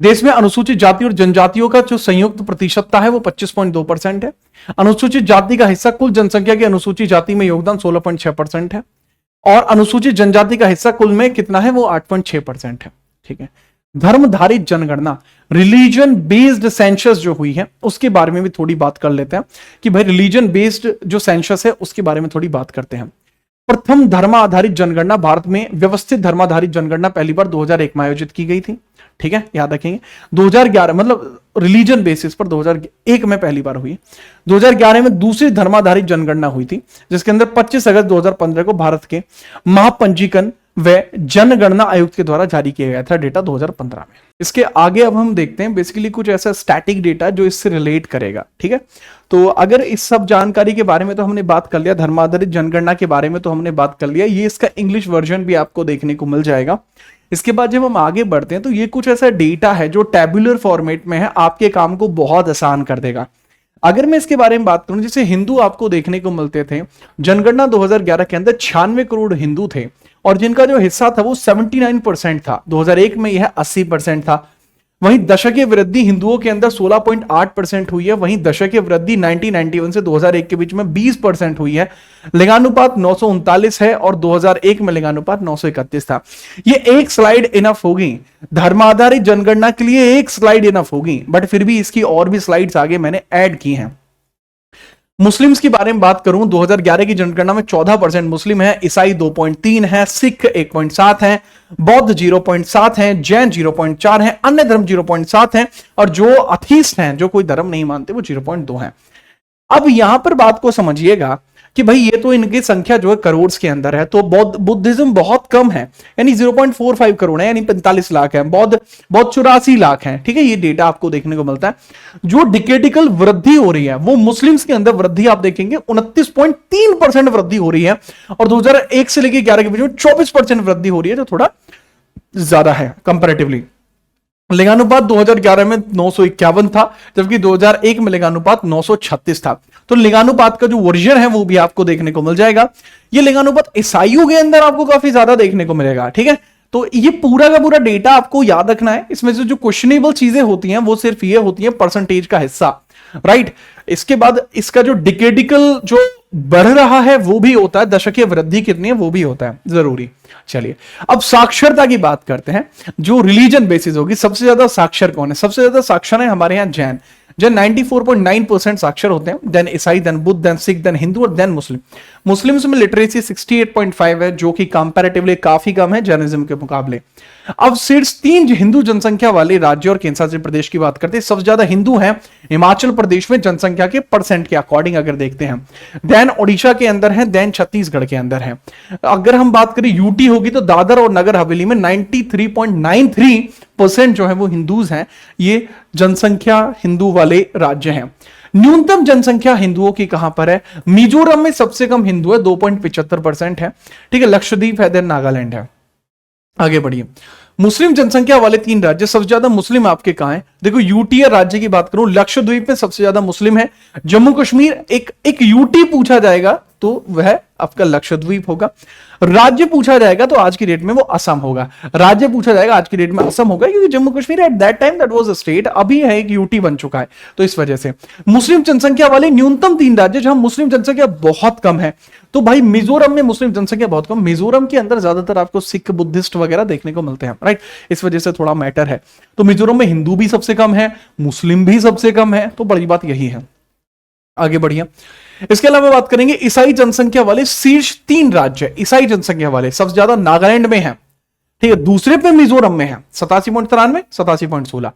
देश में अनुसूचित जाति और जनजातियों का जो संयुक्त प्रतिशतता है वो 25.2% है। अनुसूचित जाति का हिस्सा कुल जनसंख्या की अनुसूचित जाति में योगदान 16.6% है, और अनुसूचित जनजाति का हिस्सा कुल में कितना है? वो 8.6% है, ठीक है। धर्मधारित जनगणना, रिलीजन बेस्ड सेंसस जो हुई है उसके बारे में भी थोड़ी बात कर लेते हैं कि भाई रिलीजन बेस्ड जो सेंसस है उसके बारे में थोड़ी बात करते हैं। प्रथम धर्माधारित जनगणना, भारत में व्यवस्थित धर्माधारित जनगणना पहली बार 2001 में आयोजित की गई थी, ठीक है, याद रखेंगे। 2011 मतलब रिलीजन बेसिस पर 2001 में पहली बार हुई। 2011 में दूसरी धर्माधारित जनगणना हुई थी, जिसके अंदर 25 अगस्त 2015 को भारत के महापंजीकरण व जनगणना आयुक्त के द्वारा जारी किया गया था डेटा 2015 में। इसके आगे अब हम देखते हैं बेसिकली कुछ ऐसा स्टैटिक डेटा जो इससे रिलेट करेगा, ठीक है। तो अगर इस सब जानकारी के बारे में तो हमने बात कर लिया, धर्माधारित जनगणना के बारे में तो हमने बात कर लिया। ये इसका इंग्लिश वर्जन भी आपको देखने को मिल जाएगा। इसके बाद जब हम आगे बढ़ते हैं तो ये कुछ ऐसा डेटा है जो टैबुलर फॉर्मेट में है, आपके काम को बहुत आसान कर देगा। अगर मैं इसके बारे में बात करूं, जैसे हिंदू आपको देखने को मिलते थे जनगणना 2011 के अंदर 96 करोड़ हिंदू थे, और जिनका जो हिस्सा था वो 79% था। 2001 में यह 80% था। वहीं दशकीय वृद्धि हिंदुओं के अंदर 16.8% हुई है। वहीं दशकीय वृद्धि 1991 से 2001 के बीच में 20% हुई है। लिंगानुपात 939 है और 2001 में लिंगानुपात 931 था। ये एक स्लाइड इनफ होगी धर्माधारित जनगणना के लिए, एक स्लाइड इनफ होगी, बट फिर भी इसकी और भी स्लाइड्स आगे मैंने ऐड की हैं। मुस्लिम्स की बारे में बात करूं, 2011 की जनगणना में 14% मुस्लिम है, ईसाई 2.3 है, सिख 1.7 है, बौद्ध 0.7 है, जैन 0.4 है, अन्य धर्म 0.7 है, और जो अथीस्ट हैं, जो कोई धर्म नहीं मानते, वो 0.2 है। अब यहां पर बात को समझिएगा कि भाई ये तो इनकी संख्या जो है करोड़ के अंदर है, तो बौद्ध बुद्धिज्म बहुत कम है, यानी 0.45 करोड़ है, यानी 45 लाख है। बौद्ध 84 लाख है। ठीक है, ये डेटा आपको देखने को मिलता है। जो डिकेडिकल वृद्धि हो रही है वो मुस्लिम्स के अंदर वृद्धि आप देखेंगे 29.3% वृद्धि हो रही है, और 2001 से लेकर 11 के बीच में 24% वृद्धि हो रही है, जो थोड़ा ज्यादा है कंपैरेटिवली। लिंगानुपात 2011 में 951 था, जबकि 2001 में लिंगानुपात 936 था। तो लिंगानुपात का जो वर्जन है वो भी आपको देखने को मिल जाएगा। ये लिंगानुपात ईसाइयों के अंदर आपको काफी ज्यादा देखने को मिलेगा। ठीक है, तो ये पूरा का पूरा डेटा आपको याद रखना है। इसमें से जो क्वेश्चनेबल चीजें होती हैं वो सिर्फ ये होती हैं परसेंटेज का हिस्सा, राइट। इसके बाद इसका जो डिकेडिकल जो बढ़ रहा है वो भी होता है, दशकीय वृद्धि कितनी है वो भी होता है जरूरी। चलिए अब साक्षरता की बात करते हैं, जो रिलीजन बेसिस होगी। सबसे ज्यादा साक्षर कौन है? सबसे ज्यादा साक्षर है हमारे यहां जैन। जैन 94.9% साक्षर होते हैं, देन ईसाई, then Buddh, then Sikh, then Hindu और देन मुस्लिम। मुस्लिम्स में लिटरेसी 68.5 है, जो कि कंपैरेटिवली काफी कम है जैनिज्म के मुकाबले। अब शीर्ष 3 हिंदू जनसंख्या वाले राज्य और केंद्र शासित प्रदेश की बात करते हैं। सबसे ज्यादा हिंदू हैं हिमाचल प्रदेश में, जनसंख्या के परसेंट के अकॉर्डिंग अगर देखते हैं। देन ओडिशा के अंदर है, देन छत्तीसगढ़ के अंदर है। अगर हम बात करें यूटी होगी तो दादर और नगर हवेली में 93.93% जो है वो हिंदूज हैं। ये जनसंख्या हिंदू वाले राज्य हैं। न्यूनतम जनसंख्या हिंदुओं की कहां पर है? मिजोरम में सबसे कम हिंदू है, 2.75% है। ठीक है, लक्षद्वीप है, देन नागालैंड है। आगे बढ़िए, मुस्लिम जनसंख्या वाले 3 राज्य। सबसे ज्यादा मुस्लिम आपके कहां है? देखो यूटी राज्य की बात करूं, लक्षद्वीप में सबसे ज्यादा मुस्लिम है। जम्मू कश्मीर, एक यूटी पूछा जाएगा तो वह आपका लक्षद्वीप होगा। राज्य पूछा जाएगा तो आज की डेट में वो असम होगा। राज्य पूछा जाएगा आज की डेट में असम होगा, क्योंकि Jammu Kashmir at that time that was a state, अभी है एक यूटी बन चुका है। तो इस वजह से मुस्लिम जनसंख्या वाले न्यूनतम 3 राज्य जहां मुस्लिम जनसंख्या बहुत कम है, तो भाई मिजोरम में मुस्लिम जनसंख्या बहुत कम। मिजोरम के अंदर ज्यादातर आपको सिख, बुद्धिस्ट वगैरह देखने को मिलते हैं, राइट। इस वजह से थोड़ा मैटर है। तो मिजोरम में हिंदू भी सबसे कम है, मुस्लिम भी सबसे कम है, तो बड़ी बात यही है। आगे बढ़िए, इसके अलावा बात करेंगे ईसाई जनसंख्या वाले शीर्ष 3 राज्य। ईसाई जनसंख्या वाले सबसे ज्यादा नागालैंड में है, ठीक है, दूसरे पे मिजोरम में है 87.93, 87.16।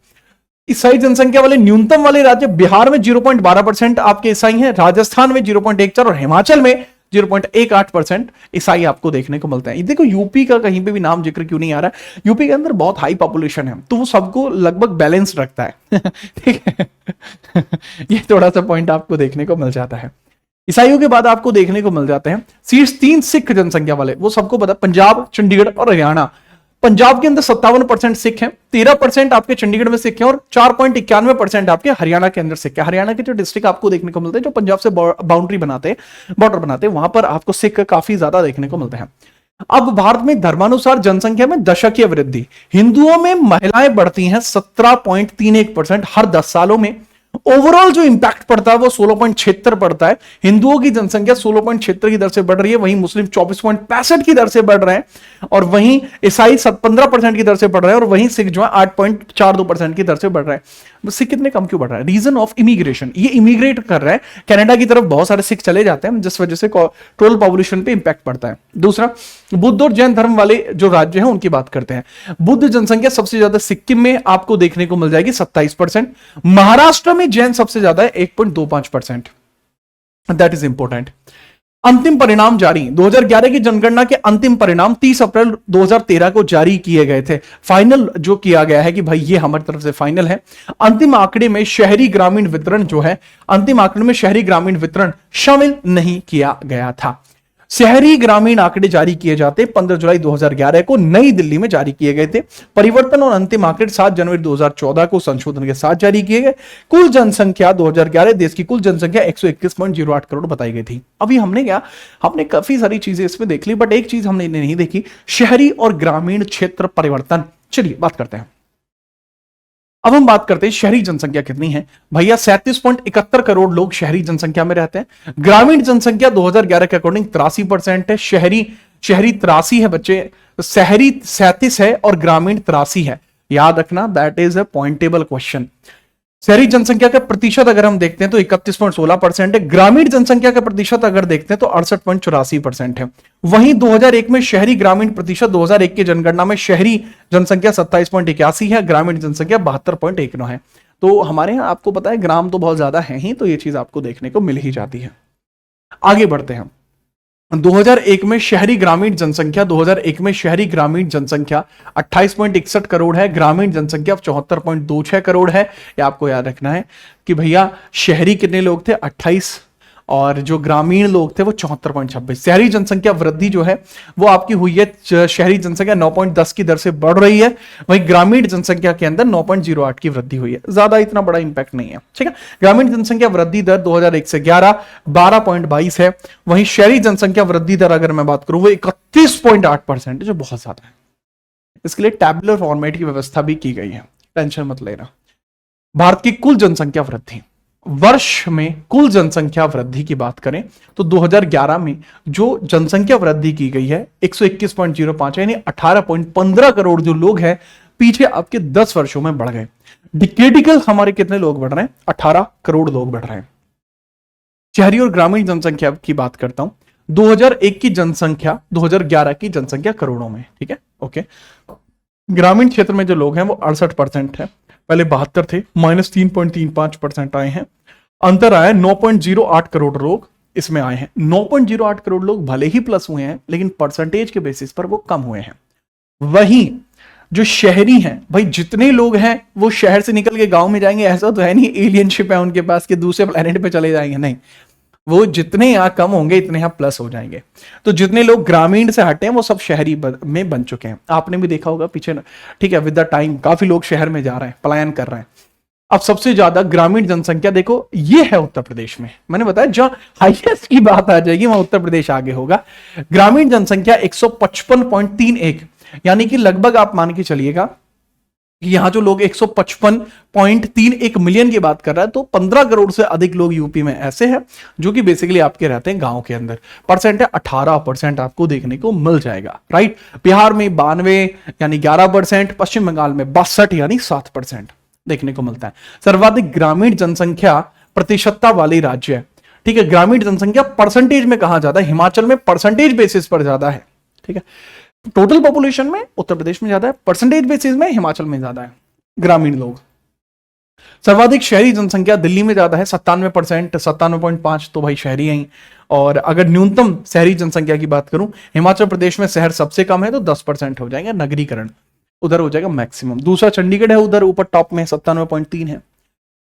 ईसाई जनसंख्या वाले न्यूनतम वाले राज्य बिहार में 0.12% आपके ईसाई हैं, राजस्थान में 0.14 और हिमाचल में 0.18% ईसाई आपको देखने को मिलते हैं। देखो यूपी का कहीं पे भी नाम जिक्र क्यों नहीं आ रहा है? यूपी के अंदर बहुत हाई पॉपुलेशन है, तो वो सबको लगभग बैलेंस रखता है। ठीक है, ये थोड़ा सा पॉइंट आपको देखने को मिल जाता है। ईसाइयों के बाद आपको देखने को मिल जाते हैं शीर्ष 3 सिख जनसंख्या वाले। वो सबको पता, पंजाब, चंडीगढ़ और हरियाणा। पंजाब के अंदर 57% सिख हैं, 13% आपके चंडीगढ़ में सिख हैं और 4.91% आपके हरियाणा के अंदर सिख है। हरियाणा के जो डिस्ट्रिक्ट आपको देखने को मिलते हैं, जो पंजाब से बाउंड्री बनाते हैं, बॉर्डर बनाते हैं, वहां पर आपको सिख काफी ज्यादा देखने को मिलते हैं। अब भारत में धर्मानुसार जनसंख्या में दशकीय वृद्धि। हिंदुओं में महिलाएं बढ़ती हैं 17.31% हर 10 सालों में। ओवरऑल जो इंपैक्ट पड़ता है वो 16.76 पड़ता है। हिंदुओं की जनसंख्या 16.76 की दर से बढ़ रही है, वहीं मुस्लिम 24.65 की दर से बढ़ रहे हैं, और वहीं ईसाई 15% की दर से बढ़ रहे हैं, और वहीं सिख जो है 8.42% की दर से बढ़ रहा है। सिख कितने कम क्यों बढ़ रहा है? रीजन ऑफ इमिग्रेशन, ये इमिग्रेट कर रहा है कनाडा की तरफ, बहुत सारे सिख चले जाते हैं, जिस वजह से टोटल पॉपुलेशन पे इंपैक्ट पड़ता है। दूसरा, बुद्ध और जैन धर्म वाले जो राज्य हैं उनकी बात करते हैं। बुद्ध जनसंख्या सबसे ज्यादा सिक्किम में आपको देखने को मिल जाएगी 27%। महाराष्ट्र में जैन सबसे ज्यादा है 1.25%। That is important. अंतिम परिणाम जारी। 2011 की जनगणना के अंतिम परिणाम 30 अप्रैल 2013 को जारी किए गए थे। फाइनल जो किया गया है कि भाई ये हमारी तरफ से फाइनल है। अंतिम आंकड़े में शहरी ग्रामीण वितरण जो है, अंतिम आंकड़े में शहरी ग्रामीण वितरण शामिल नहीं किया गया था। शहरी ग्रामीण आंकड़े जारी किए जाते 15 जुलाई 2011 को नई दिल्ली में जारी किए गए थे। परिवर्तन और अंतिम आंकड़े 7 जनवरी 2014 को संशोधन के साथ जारी किए गए। कुल जनसंख्या 2011 देश की कुल जनसंख्या 121.08 करोड़ बताई गई थी। अभी हमने काफी सारी चीजें इसमें देख ली, बट एक चीज हमने नहीं देखी, शहरी और ग्रामीण क्षेत्र परिवर्तन। चलिए बात करते हैं। अब हम बात करते हैं शहरी जनसंख्या कितनी है। भैया 37.71 करोड़ लोग शहरी जनसंख्या में रहते हैं। ग्रामीण जनसंख्या 2011 के अकॉर्डिंग 83% है। शहरी 83 है बच्चे, शहरी 37 है और ग्रामीण 83 है। याद रखना, दैट इज अ पॉइंटेबल क्वेश्चन। शहरी जनसंख्या का प्रतिशत अगर हम देखते हैं तो 31.16% है। ग्रामीण जनसंख्या का प्रतिशत अगर देखते हैं तो 68.84% है। वहीं 2001 में शहरी ग्रामीण प्रतिशत, 2001 की जनगणना में शहरी जनसंख्या 27.81 है, ग्रामीण जनसंख्या 72.19 है। तो हमारे यहाँ आपको पता है ग्राम तो बहुत ज्यादा है ही, तो ये चीज आपको देखने को मिल ही जाती है। आगे बढ़ते हैं। 2001 में शहरी ग्रामीण जनसंख्या, 2001 में शहरी ग्रामीण जनसंख्या 28.61 करोड़ है, ग्रामीण जनसंख्या 74.26 करोड़ है। ये आपको याद रखना है कि भैया शहरी कितने लोग थे 28, और जो ग्रामीण लोग थे वो 74.26। शहरी जनसंख्या वृद्धि जो है वो आपकी हुई है, शहरी जनसंख्या 9.10 की दर से बढ़ रही है, वहीं ग्रामीण जनसंख्या के अंदर 9.08 की वृद्धि हुई है। ज्यादा इतना बड़ा इंपैक्ट नहीं है, ठीक है। ग्रामीण जनसंख्या वृद्धि दर 2001 से 12.22 है, वहीं शहरी जनसंख्या वृद्धि दर अगर मैं बात करूं वो 31.8%, जो बहुत ज्यादा है। इसके लिए टैबुलर फॉर्मेट की व्यवस्था भी की गई है, टेंशन मत लेना। भारत की कुल जनसंख्या वृद्धि, वर्ष में कुल जनसंख्या वृद्धि की बात करें तो 2011 में जो जनसंख्या वृद्धि की गई है 121.05 यानी 18.15 करोड़ जो लोग हैं पीछे आपके 10 वर्षों में बढ़ गए। डिकेडिकल हमारे कितने लोग बढ़ रहे हैं, 18 करोड़ लोग बढ़ रहे हैं। शहरी और ग्रामीण जनसंख्या की बात करता हूं, 2001 की जनसंख्या 2011 की जनसंख्या करोड़ों में, ठीक है, ओके। ग्रामीण क्षेत्र में जो लोग हैं वो 68% है, पहले 72 थे, -3.35% आए हैं। अंतर आया 9.08 करोड़ लोग इसमें आए हैं। 9.08 करोड़ लोग भले ही प्लस हुए हैं लेकिन परसेंटेज के बेसिस पर वो कम हुए हैं। वहीं जो शहरी हैं, भाई जितने लोग हैं वो शहर से निकल के गांव में जाएंगे ऐसा तो है नहीं, एलियनशिप है उनके पास कि दूसरे प्लेनेट पे चले जाएंगे, नहीं। वो जितने यहां कम होंगे इतने यहां प्लस हो जाएंगे। तो जितने लोग ग्रामीण से हटे हैं वो सब शहरी में बन चुके हैं। आपने भी देखा होगा पीछे, ठीक है, विद द टाइम काफी लोग शहर में जा रहे हैं, पलायन कर रहे हैं। अब सबसे ज्यादा ग्रामीण जनसंख्या देखो ये है उत्तर प्रदेश में। मैंने बताया जहां हाईएस्ट की बात आ जाएगी वहां उत्तर प्रदेश आगे होगा। ग्रामीण जनसंख्या 155.31, यानी कि लगभग आप मान के चलिएगा यहां जो लोग 155.31 मिलियन की बात कर रहा है तो 15 करोड़ से अधिक लोग यूपी में ऐसे हैं जो कि बेसिकली आपके रहते हैं गांव के अंदर। परसेंट है 18% आपको देखने को मिल जाएगा, राइट। बिहार में 92 यानी 11%, पश्चिम बंगाल में 62 यानी 7% देखने को मिलता है। सर्वाधिक ग्रामीण जनसंख्या प्रतिशतता वाली राज्य है, ठीक है। ग्रामीण जनसंख्या परसेंटेज में कहा जाता है, हिमाचल में परसेंटेज बेसिस पर ज्यादा है, ठीक है। टोटल पॉपुलेशन में उत्तर प्रदेश में ज्यादा है, परसेंटेज बेसिस में हिमाचल में ज्यादा है ग्रामीण लोग। सर्वाधिक शहरी जनसंख्या दिल्ली में ज्यादा है 97%, 97.5 तो भाई शहरी हैं। और अगर न्यूनतम शहरी जनसंख्या की बात करूं, हिमाचल प्रदेश में शहर सबसे कम है तो 10% हो जाएंगे, नगरीकरण उधर हो जाएगा मैक्सिमम। दूसरा चंडीगढ़ है उधर ऊपर टॉप में 97.3 है,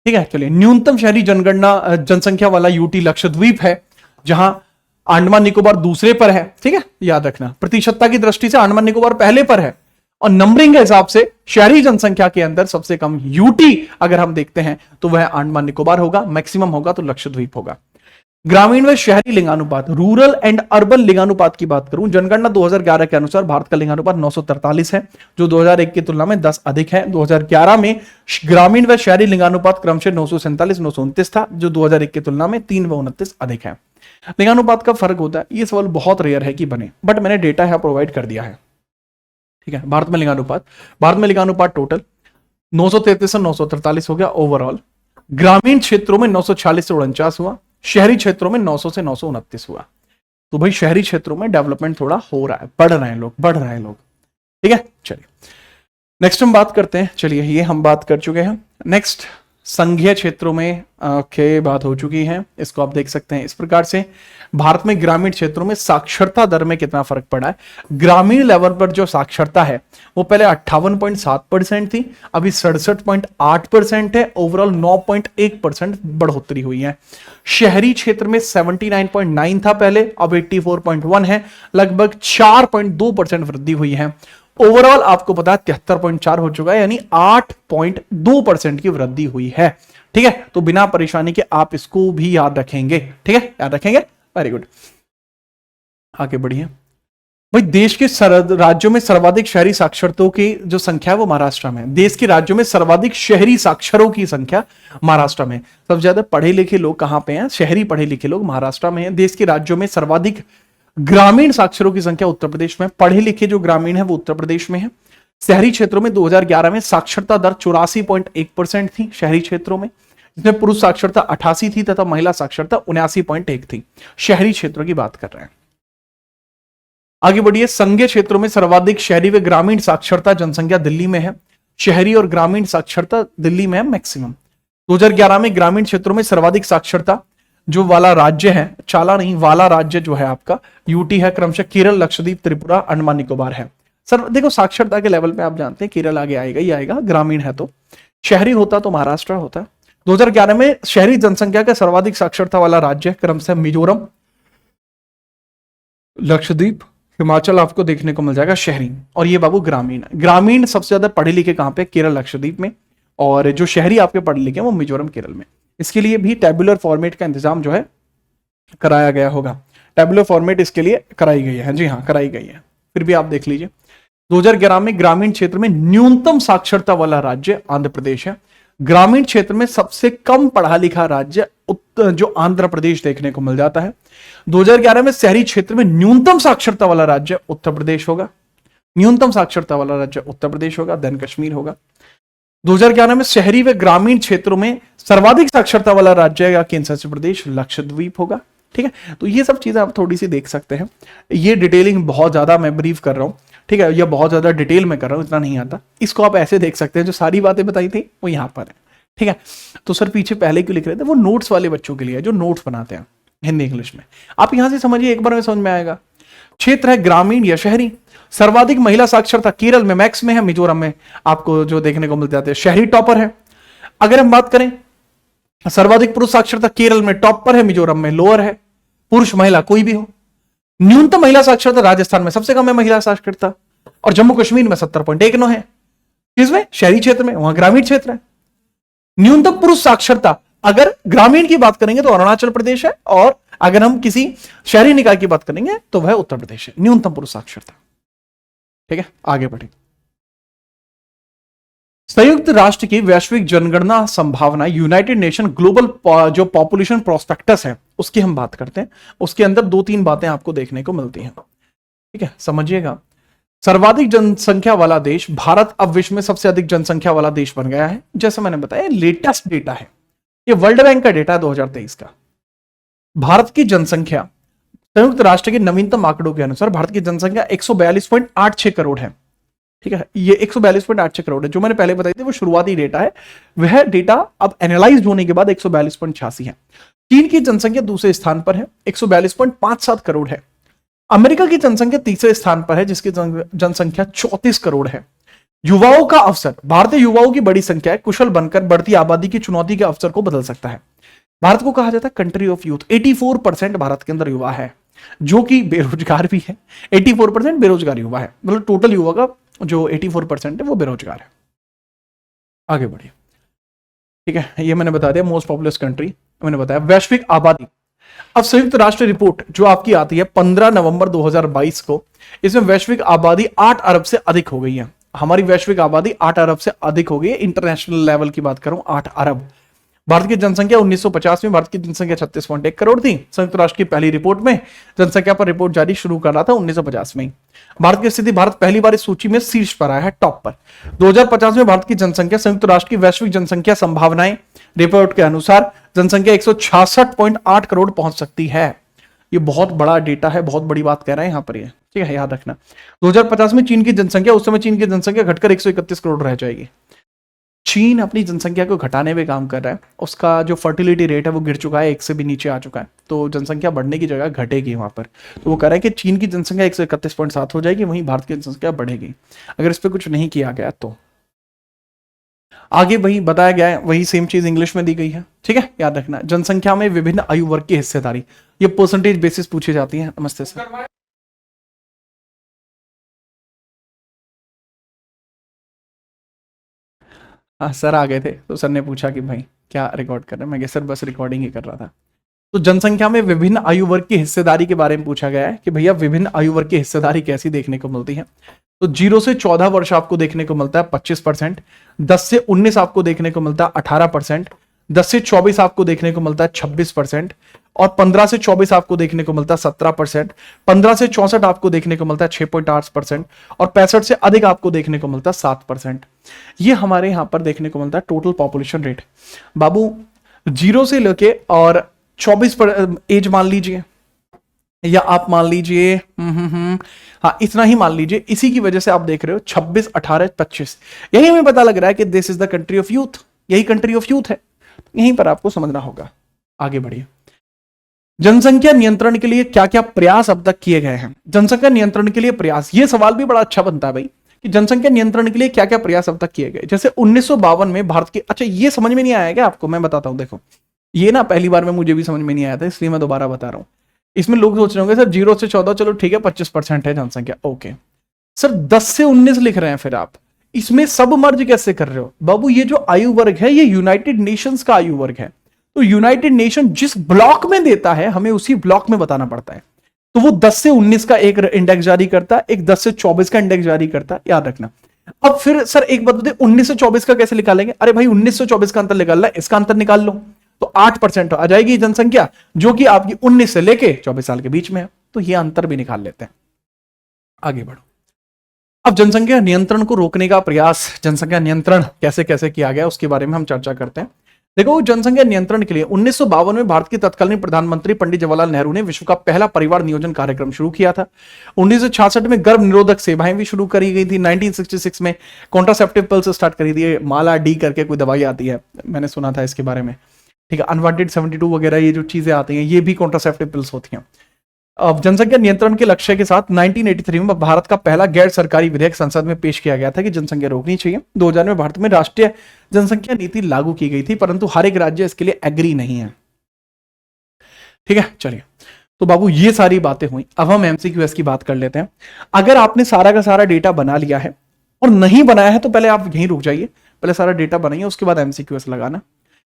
ठीक है। चलिए, न्यूनतम शहरी जनगणना जनसंख्या वाला यूटी लक्षद्वीप है, जहां अंडमान निकोबार दूसरे पर है, ठीक है, याद रखना। प्रतिशतता की दृष्टि से अंडमान निकोबार पहले पर है, और नंबरिंग के हिसाब से शहरी जनसंख्या के अंदर सबसे कम यूटी अगर हम देखते हैं तो वह अंडमान निकोबार होगा, मैक्सिमम होगा तो लक्षद्वीप होगा। ग्रामीण व शहरी लिंगानुपात, रूरल एंड अर्बन लिंगानुपात की बात करूं, जनगणना 2011 के अनुसार भारत का लिंगानुपात 943 है, जो 2001 की तुलना में 10 अधिक है। 2011 में ग्रामीण व शहरी लिंगानुपात क्रमशः 947 929 था, जो 2001 की तुलना में 3 व 29 अधिक है। लिंगानुपात का फर्क होता है, ये सवाल बहुत रेयर है कि बने, बट मैंने डेटा यहां प्रोवाइड कर दिया है, ठीक है। भारत में लिंगानुपात टोटल 933 से 943 हो गया ओवरऑल। ग्रामीण क्षेत्रों में 946 से 49 हुआ, शहरी क्षेत्रों में 900 से 929 हुआ। तो भाई शहरी क्षेत्रों में डेवलपमेंट थोड़ा हो रहा है, बढ़ रहे हैं लोग, ठीक है। चलिए नेक्स्ट हम बात करते हैं, चलिए ये हम बात कर चुके हैं। नेक्स्ट संघीय क्षेत्रों में बात हो चुकी है, इसको आप देख सकते हैं इस प्रकार से। भारत में ग्रामीण क्षेत्रों में साक्षरता दर में कितना फर्क पड़ा है। ग्रामीण लेवल पर जो साक्षरता है वो पहले 58.7% थी, अभी 67.8% है, ओवरऑल 9.1% बढ़ोतरी हुई है। शहरी क्षेत्र में 79.9 था पहले, अब 84.1 है, लगभग 4.2% वृद्धि हुई है। ओवरऑल आपको पता है 73.4 हो चुका है, यानी 8.2% की वृद्धि हुई है, ठीक है। तो बिना परेशानी के आप इसको भी याद रखेंगे, ठीक है, याद रखेंगे, वेरी गुड। आगे बढ़िए भाई, देश के राज्यों में सर्वाधिक शहरी साक्षरतों की जो संख्या है वो महाराष्ट्र में। देश के राज्यों में सर्वाधिक शहरी साक्षरों की संख्या महाराष्ट्र में। सबसे ज्यादा पढ़े लिखे लोग कहां पे हैं, शहरी पढ़े लिखे लोग महाराष्ट्र में हैं। देश के राज्यों में सर्वाधिक ग्रामीण साक्षरों की संख्या उत्तर प्रदेश में, पढ़े लिखे जो ग्रामीण है वो उत्तर प्रदेश में है। शहरी क्षेत्रों में 2011 में साक्षरता दर 84.1% थी शहरी क्षेत्रों में, जिसमें पुरुष साक्षरता 88 थी तथा महिला साक्षरता 79.1 थी। शहरी क्षेत्रों की बात कर रहे हैं। आगे बढ़िए, संघीय क्षेत्रों में सर्वाधिक शहरी व ग्रामीण साक्षरता जनसंख्या दिल्ली में है। शहरी और ग्रामीण साक्षरता दिल्ली में है मैक्सिमम। 2011 में ग्रामीण क्षेत्रों में सर्वाधिक साक्षरता जो वाला राज्य है, चाला नहीं, वाला राज्य जो है आपका यूटी है, क्रमशः केरल, लक्षद्वीप, त्रिपुरा, अंडमान निकोबार है। सर देखो साक्षरता के लेवल पे आप जानते हैं केरल आगे आएगा ही आएगा, ग्रामीण है तो। शहरी होता तो महाराष्ट्र होता। 2011 में शहरी जनसंख्या का सर्वाधिक साक्षरता वाला राज्य क्रमशः मिजोरम, लक्षद्वीप, हिमाचल आपको देखने को मिल जाएगा शहरी, और ये बाबू ग्रामीण है। ग्रामीण सबसे ज्यादा पढ़े लिखे कहां पे? केरल, लक्षद्वीप में, और जो शहरी आपके पढ़े लिखे हैं वो मिजोरम, केरल में। इसके लिए भी टेबुलर फॉर्मेट का इंतजाम जो है कराया गया होगा। टेबुलर फॉर्मेट इसके लिए कराई गई है, जी हाँ कराई गई है, फिर भी आप देख लीजिए। 2011 में ग्रामीण क्षेत्र में न्यूनतम साक्षरता वाला राज्य आंध्र प्रदेश है। ग्रामीण क्षेत्र में सबसे कम पढ़ा लिखा राज्य जो आंध्र प्रदेश देखने को मिल जाता है। 2011 में शहरी क्षेत्र में न्यूनतम साक्षरता वाला राज्य उत्तर प्रदेश होगा। न्यूनतम साक्षरता वाला राज्य उत्तर प्रदेश होगा, देन कश्मीर होगा। 2011 में शहरी व ग्रामीण क्षेत्रों में सर्वाधिक साक्षरता वाला राज्य या केंद्र शासित प्रदेश लक्षद्वीप होगा। ठीक है, तो ये सब चीजें आप थोड़ी सी देख सकते हैं। ये डिटेलिंग बहुत ज्यादा मैं ब्रीफ कर रहा हूं, ठीक है, ये बहुत ज्यादा डिटेल में कर रहा हूं, इतना नहीं आता। इसको आप ऐसे देख सकते हैं, जो सारी बातें बताई थी वो यहां पर है। ठीक है, तो सर पीछे पहले क्यों लिख रहे थे? वो नोट्स वाले बच्चों के लिए, जो नोट्स बनाते हैं हिंदी इंग्लिश में। आप यहां से समझिए, एक बार में समझ में आएगा। क्षेत्र है ग्रामीण या शहरी। सर्वाधिक महिला साक्षरता केरल में मैक्स में है, मिजोरम में आपको जो देखने को मिल जाते हैं शहरी टॉपर है। अगर हम बात करें सर्वाधिक पुरुष साक्षरता केरल में टॉप पर है, मिजोरम में लोअर है। पुरुष महिला कोई भी हो। न्यूनतम महिला साक्षरता राजस्थान में सबसे कम है महिला साक्षरता, और जम्मू कश्मीर में 70.19 है। किसमें? शहरी क्षेत्र में, वहां ग्रामीण क्षेत्र है। न्यूनतम पुरुष साक्षरता अगर ग्रामीण की बात करेंगे तो अरुणाचल प्रदेश है, और अगर हम किसी शहरी निकाय की बात करेंगे तो वह उत्तर प्रदेश है, न्यूनतम पुरुष साक्षरता। ठीक है, आगे बढ़े। संयुक्त राष्ट्र की वैश्विक जनगणना संभावना, यूनाइटेड नेशन ग्लोबल जो पॉपुलेशन प्रोस्पेक्टस है उसकी हम बात करते हैं। उसके अंदर 2-3 बातें आपको देखने को मिलती हैं। ठीक है, समझिएगा। सर्वाधिक जनसंख्या वाला देश भारत अब विश्व में सबसे अधिक जनसंख्या वाला देश बन गया है। जैसे मैंने बताया लेटेस्ट डेटा है, ये वर्ल्ड बैंक का डेटा है 2023 का। भारत की जनसंख्या संयुक्त राष्ट्र के नवीनतम आंकड़ों के अनुसार भारत की जनसंख्या 142.86 करोड़ है। ठीक है, ये 142.86 करोड़ है। जो मैंने पहले बताई थी वो शुरुआती डेटा है, वह डेटा अब एनालाइज होने के बाद 142.86 है। चीन की जनसंख्या दूसरे स्थान पर है, 142.57 करोड़ है। अमेरिका की जनसंख्या तीसरे स्थान पर है, जिसकी जनसंख्या 34 करोड़ है। युवाओं का अवसर, भारतीय युवाओं की बड़ी संख्या है, कुशल बनकर बढ़ती आबादी की चुनौती के अवसर को बदल सकता है। भारत को कहा जाता है कंट्री ऑफ यूथ। 84% भारत के अंदर युवा है, जो कि बेरोजगार भी है। 84% बेरोजगार युवा है, मतलब टोटल युवा का जो 84% है वो बेरोजगार है। आगे बढ़िए। ठीक है, ये मैंने बता दिया मोस्ट पॉपुलस कंट्री मैंने बताया। वैश्विक आबादी, अब संयुक्त राष्ट्र रिपोर्ट जो आपकी आती है 15 नवंबर 2022 को, इसमें वैश्विक आबादी 8 अरब से अधिक हो गई है। हमारी वैश्विक आबादी 8 अरब से अधिक हो गई है। इंटरनेशनल लेवल की बात करूं 8 अरब। भारत की जनसंख्या 1950 में भारत की जनसंख्या 36.1 करोड़ थी। संयुक्त राष्ट्र की पहली रिपोर्ट में जनसंख्या पर रिपोर्ट जारी शुरू कर रहा था 1950 में। भारत की स्थिति, भारत पहली बार इस सूची में शीर्ष पर आया है, टॉप पर। 2050 में भारत की जनसंख्या संयुक्त राष्ट्र की वैश्विक जनसंख्या संभावनाएं रिपोर्ट के अनुसार जनसंख्या 166.8 करोड़ पहुंच सकती है। ये बहुत बड़ा डेटा है, बहुत बड़ी बात कह रहे हैं यहां पर ये। ठीक है, याद रखना। 2050 में चीन की जनसंख्या, उस समय चीन की जनसंख्या घटकर 131 करोड़ रह जाएगी। चीन अपनी जनसंख्या को घटाने में काम कर रहा है। उसका जो फर्टिलिटी रेट है वो गिर चुका है, 1 से भी नीचे आ चुका है, तो जनसंख्या बढ़ने की जगह घटेगी वहां पर। तो वो कह रहा है कि चीन की जनसंख्या 131.7 हो जाएगी, वहीं भारत की जनसंख्या बढ़ेगी अगर इस पर कुछ नहीं किया गया तो। आगे वही बताया गया है, वही सेम चीज इंग्लिश में दी गई है। ठीक है, याद रखना। जनसंख्या में विभिन्न आयु वर्ग की हिस्सेदारी, ये परसेंटेज बेसिस पूछी जाती है। नमस्ते सर। हाँ सर आ गए थे, तो सर ने पूछा कि भाई क्या रिकॉर्ड कर रहे हैं। मैं कहा सर बस रिकॉर्डिंग ही कर रहा था। तो जनसंख्या में विभिन्न आयु वर्ग की हिस्सेदारी के बारे में पूछा गया है कि भैया विभिन्न आयु वर्ग की हिस्सेदारी कैसी देखने को मिलती है। तो 0 से 14 वर्ष आपको देखने को मिलता है 25%, 10 से 19 आपको देखने को मिलता है 18%, 10 से 24 आपको देखने को मिलता है 26%, और 15 से 24 आपको देखने को मिलता है 17%, 15 से 64 आपको देखने को मिलता है 6.8% और 65 से अधिक आपको देखने को मिलता है 7%। ये हमारे यहां पर देखने को मिलता है टोटल पॉपुलेशन रेट। बाबू 0 से लेके और 24 पर एज मान लीजिए, या आप मान लीजिए हाँ इतना ही मान लीजिए। इसी की वजह से आप देख रहे हो 26, 18, 25, यही हमें पता लग रहा है कि this is the country of youth, यही कंट्री ऑफ यूथ है। यहीं पर आपको समझना होगा। आगे बढ़िए। जनसंख्या नियंत्रण के लिए क्या क्या प्रयास अब तक किए गए हैं? जनसंख्या नियंत्रण के लिए प्रयास, ये सवाल भी बड़ा अच्छा बनता है भाई कि जनसंख्या नियंत्रण के लिए क्या क्या प्रयास अब तक किए गए। जैसे 1952 में भारत के, अच्छा ये समझ में नहीं आया क्या आपको? मैं बताता हूं, देखो ये ना पहली बार में मुझे भी समझ में नहीं आया था, इसलिए मैं दोबारा बता रहा हूं। इसमें लोग सोच रहे होंगे सर 0 से 14 चलो ठीक है 25% है जनसंख्या, ओके सर 10 से 19 लिख रहे हैं फिर आप, इसमें सब मर्ज कैसे कर रहे हो? बाबू ये जो आयु वर्ग है ये यूनाइटेड नेशंस का आयु वर्ग है, तो यूनाइटेड नेशन जिस ब्लॉक में देता है हमें उसी ब्लॉक में बताना पड़ता है। तो वो 10 से 19 का एक इंडेक्स जारी करता है, एक 10 से 24 का इंडेक्स जारी करता है, याद रखना। अब फिर सर एक बात बताइए 19 से 24 का कैसे निकालेंगे? अरे भाई 19 से 24 का अंतर निकालना है, इसका अंतर निकाल लो तो 8% आ जाएगी जनसंख्या, जो कि आपकी 19 से लेके 24 साल के बीच में है। तो ये अंतर भी निकाल लेते हैं। आगे बढ़ो। अब जनसंख्या नियंत्रण को रोकने का प्रयास, जनसंख्या नियंत्रण कैसे कैसे किया गया उसके बारे में हम चर्चा करते हैं। देखो जनसंख्या नियंत्रण के लिए 1952 में भारत के तत्कालीन प्रधानमंत्री पंडित जवाहरलाल नेहरू ने विश्व का पहला परिवार नियोजन कार्यक्रम शुरू किया था। 1966 में गर्भ निरोधक सेवाएं भी शुरू करी गई थी। 1966 में कॉन्ट्रासेप्टिव पिल्स स्टार्ट करी थी, माला डी करके कोई दवाई आती है, मैंने सुना था इसके बारे में, ठीक है। अनवांटेड 72 वगैरह ये जो चीजें आती हैं ये भी कॉन्ट्रासेप्टिव पिल्स होती हैं। अब जनसंख्या नियंत्रण के लक्ष्य के साथ 1983 में भारत का पहला गैर सरकारी विधेयक संसद में पेश किया गया था कि जनसंख्या रोकनी चाहिए। 2000 में भारत में राष्ट्रीय जनसंख्या नीति लागू की गई थी, परंतु हर एक राज्य इसके लिए एग्री नहीं है, ठीक है। चलिए, तो बाबू ये सारी बातें हुई। अब हम एमसीक्यूएस की बात कर लेते हैं। अगर आपने सारा का सारा डेटा बना लिया है और नहीं बनाया है तो पहले आप यहीं रुक जाइए, पहले सारा डेटा बनाइए उसके बाद एमसीक्यूएस लगाना।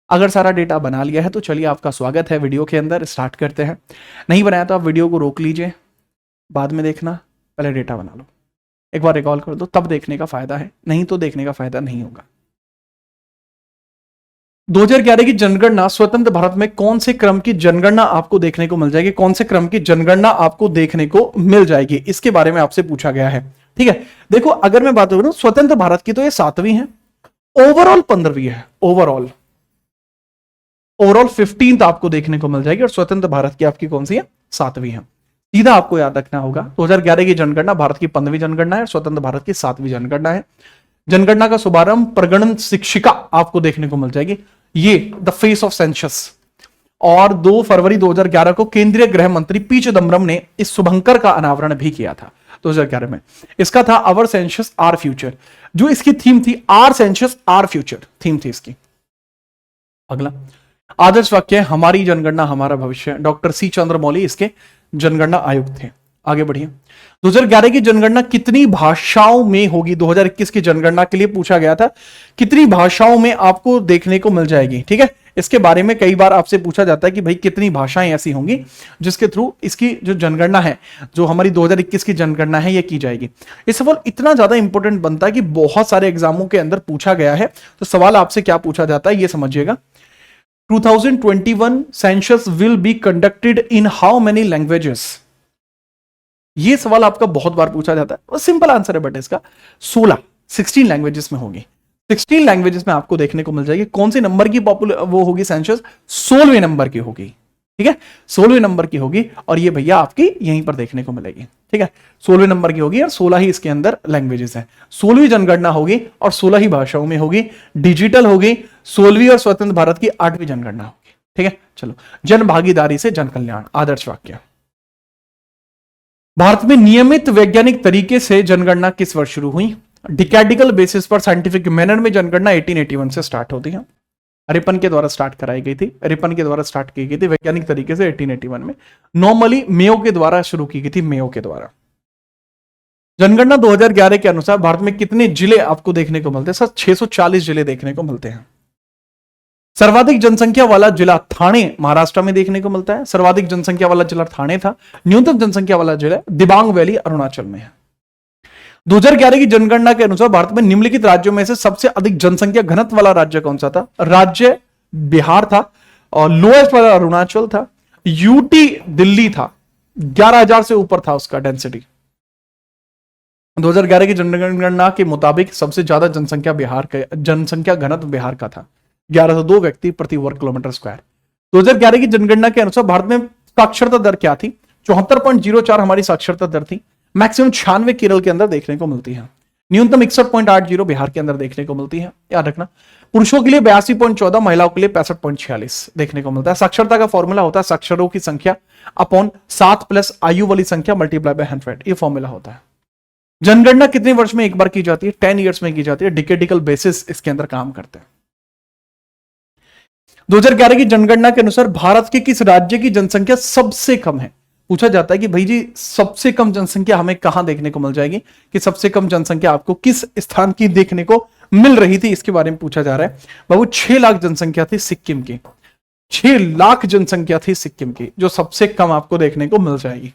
अगर सारा डेटा बना लिया है तो चलिए आपका स्वागत है वीडियो के अंदर, स्टार्ट करते हैं। नहीं बनाया तो आप वीडियो को रोक लीजिए, बाद में देखना, पहले डेटा बना लो, एक बार रिकॉल कर दो, तब देखने का फायदा है, नहीं तो देखने का फायदा नहीं होगा। 2011 की जनगणना, स्वतंत्र भारत में कौन से क्रम की जनगणना आपको देखने को मिल जाएगी? कौन से क्रम की जनगणना आपको देखने को मिल जाएगी, इसके बारे में आपसे पूछा गया है, ठीक है। देखो अगर मैं बात करूं स्वतंत्र भारत की तो ये 7वीं है, ओवरऑल 15वीं है, ओवरऑल 15th आपको देखने को मिल जाएगी और स्वतंत्र भारत की आपकी कौन सी है? 7वीं है। सीधा आपको याद रखना होगा 2011 की जनगणना भारत की 15वीं जनगणना है, स्वतंत्र भारत की 7वीं जनगणना है। जनगणना का शुभारंभ प्रगणन शिक्षिका आपको देखने को मिल जाएगी, ये द फेस ऑफ सेंसस। और 2 फरवरी 2011 को केंद्रीय गृह मंत्री पी चिदम्बरम ने इस शुभंकर का अनावरण भी किया था 2011 में। इसका था आवर सेंसस आर फ्यूचर, जो इसकी थीम थी, our census our future theme थी इसकी। अगला आदर्श वाक्य, हमारी जनगणना हमारा भविष्य। डॉक्टर सी चंद्रमौली इसके जनगणना आयुक्त थे। आगे बढ़िए। 2011 की जनगणना कितनी भाषाओं में होगी? 2021 की जनगणना के लिए पूछा गया था कितनी भाषाओं में आपको देखने को मिल जाएगी, ठीक है। इसके बारे में कई बार आपसे पूछा जाता है कि भाई कितनी भाषाएं ऐसी होंगी जिसके थ्रू इसकी जो जनगणना है, जो हमारी 2021 की जनगणना है, ये की जाएगी। ये सवाल इतना ज्यादा इंपॉर्टेंट बनता है कि बहुत सारे एग्जामों के अंदर पूछा गया है। तो सवाल आपसे क्या पूछा जाता है ये समझिएगा। 2021 census will be conducted in how many languages? ये सवाल आपका बहुत बार पूछा जाता है और सिंपल आंसर है बट इसका 16 लैंग्वेजेस में होगी। 16 लैंग्वेजेस में आपको देखने को मिल जाएगी। कौन से नंबर की वो होगी सेंसस? 16वें नंबर की होगी, ठीक है, 16वें नंबर की होगी। और ये भैया आपकी यहीं पर देखने को मिलेगी, ठीक है, 16वें नंबर की होगी और 16 ही इसके अंदर लैंग्वेजेस हैं। 16वीं जनगणना होगी और 16 ही भाषाओं में होगी, डिजिटल होगी। 16वीं और स्वतंत्र भारत की 8वीं जनगणना होगी, ठीक है। चलो, जन भागीदारी से जन कल्याण, आदर्श वाक्य। भारत में नियमित वैज्ञानिक तरीके से जनगणना किस वर्ष शुरू हुई? डिकैडिकल बेसिस पर साइंटिफिक मैनर में जनगणना 1881 से स्टार्ट होती है। रिपन के द्वारा स्टार्ट कराई गई थी, रिपन के द्वारा स्टार्ट की गई थी वैज्ञानिक तरीके से 1881 में। नॉर्मली मेयो के द्वारा शुरू की गई थी, मेयो के द्वारा। जनगणना 2011 के अनुसार भारत में कितने जिले आपको देखने को मिलते हैं? सर 640 जिले देखने को मिलते हैं। सर्वाधिक जनसंख्या वाला जिला थाने महाराष्ट्र में देखने को मिलता है। सर्वाधिक जनसंख्या वाला जिला थाने था। न्यूनतम जनसंख्या वाला जिला दिबांग वैली अरुणाचल में है। 2011 की जनगणना के अनुसार भारत में निम्नलिखित राज्यों में से सबसे अधिक जनसंख्या घनत्व वाला राज्य कौन सा था? राज्य बिहार था और लोएस्ट वाला अरुणाचल था यूटी दिल्ली था, 11,000 से ऊपर था उसका डेंसिटी। 2011 की जनगणना के मुताबिक सबसे ज्यादा जनसंख्या घनत्व बिहार का था, 1102 व्यक्ति प्रति वर्ग किलोमीटर स्क्वायर। 2011 की जनगणना के अनुसार भारत में साक्षरता दर क्या थी? 74.04 हमारी साक्षरता दर थी। मैक्सिमम 96 केरल के अंदर देखने को मिलती है, न्यूनतम 61.80 बिहार के अंदर देखने को मिलती है, याद रखना। पुरुषों के लिए 82.14, महिलाओं के लिए 65.46 देखने को मिलता है। साक्षरता का फॉर्मूला होता है साक्षरों की संख्या अपॉन 7 प्लस आयु वाली संख्या मल्टीप्लाई बाय 100, ये फॉर्मूला होता है। जनगणना कितने वर्ष में एक बार की जाती है? 10 ईयर्स में की जाती है। डिकेडिकल बेसिस इसके अंदर काम करते हैं। 2011 की जनगणना के अनुसार भारत के किस राज्य की जनसंख्या सबसे कम है? पूछा जाता है कि भाई जी सबसे कम जनसंख्या हमें कहां देखने को मिल जाएगी, कि सबसे कम जनसंख्या आपको किस स्थान की देखने को मिल रही थी, इसके बारे में पूछा जा रहा है। बाबू 6 लाख जनसंख्या थी सिक्किम की, 6 लाख जनसंख्या थी सिक्किम की, जो सबसे कम आपको देखने को मिल जाएगी।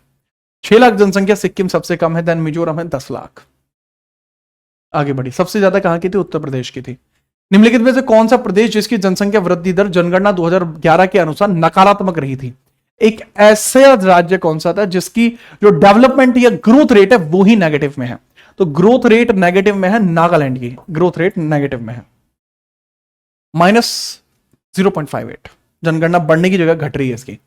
6 लाख जनसंख्या सिक्किम सबसे कम है। देन मिजोरम है 10 लाख। आगे बढ़ी, सबसे ज्यादा कहां की थी? उत्तर प्रदेश की थी। निम्नलिखित में से कौन सा प्रदेश जिसकी जनसंख्या वृद्धि दर जनगणना 2011 के अनुसार नकारात्मक रही थी? एक ऐसा राज्य कौन सा था जिसकी जो डेवलपमेंट या ग्रोथ रेट है वो ही नेगेटिव में है? तो ग्रोथ रेट नेगेटिव में है नागालैंड की, ग्रोथ रेट नेगेटिव में है, -0.58। जनगणना बढ़ने की जगह घट रही है इसकी।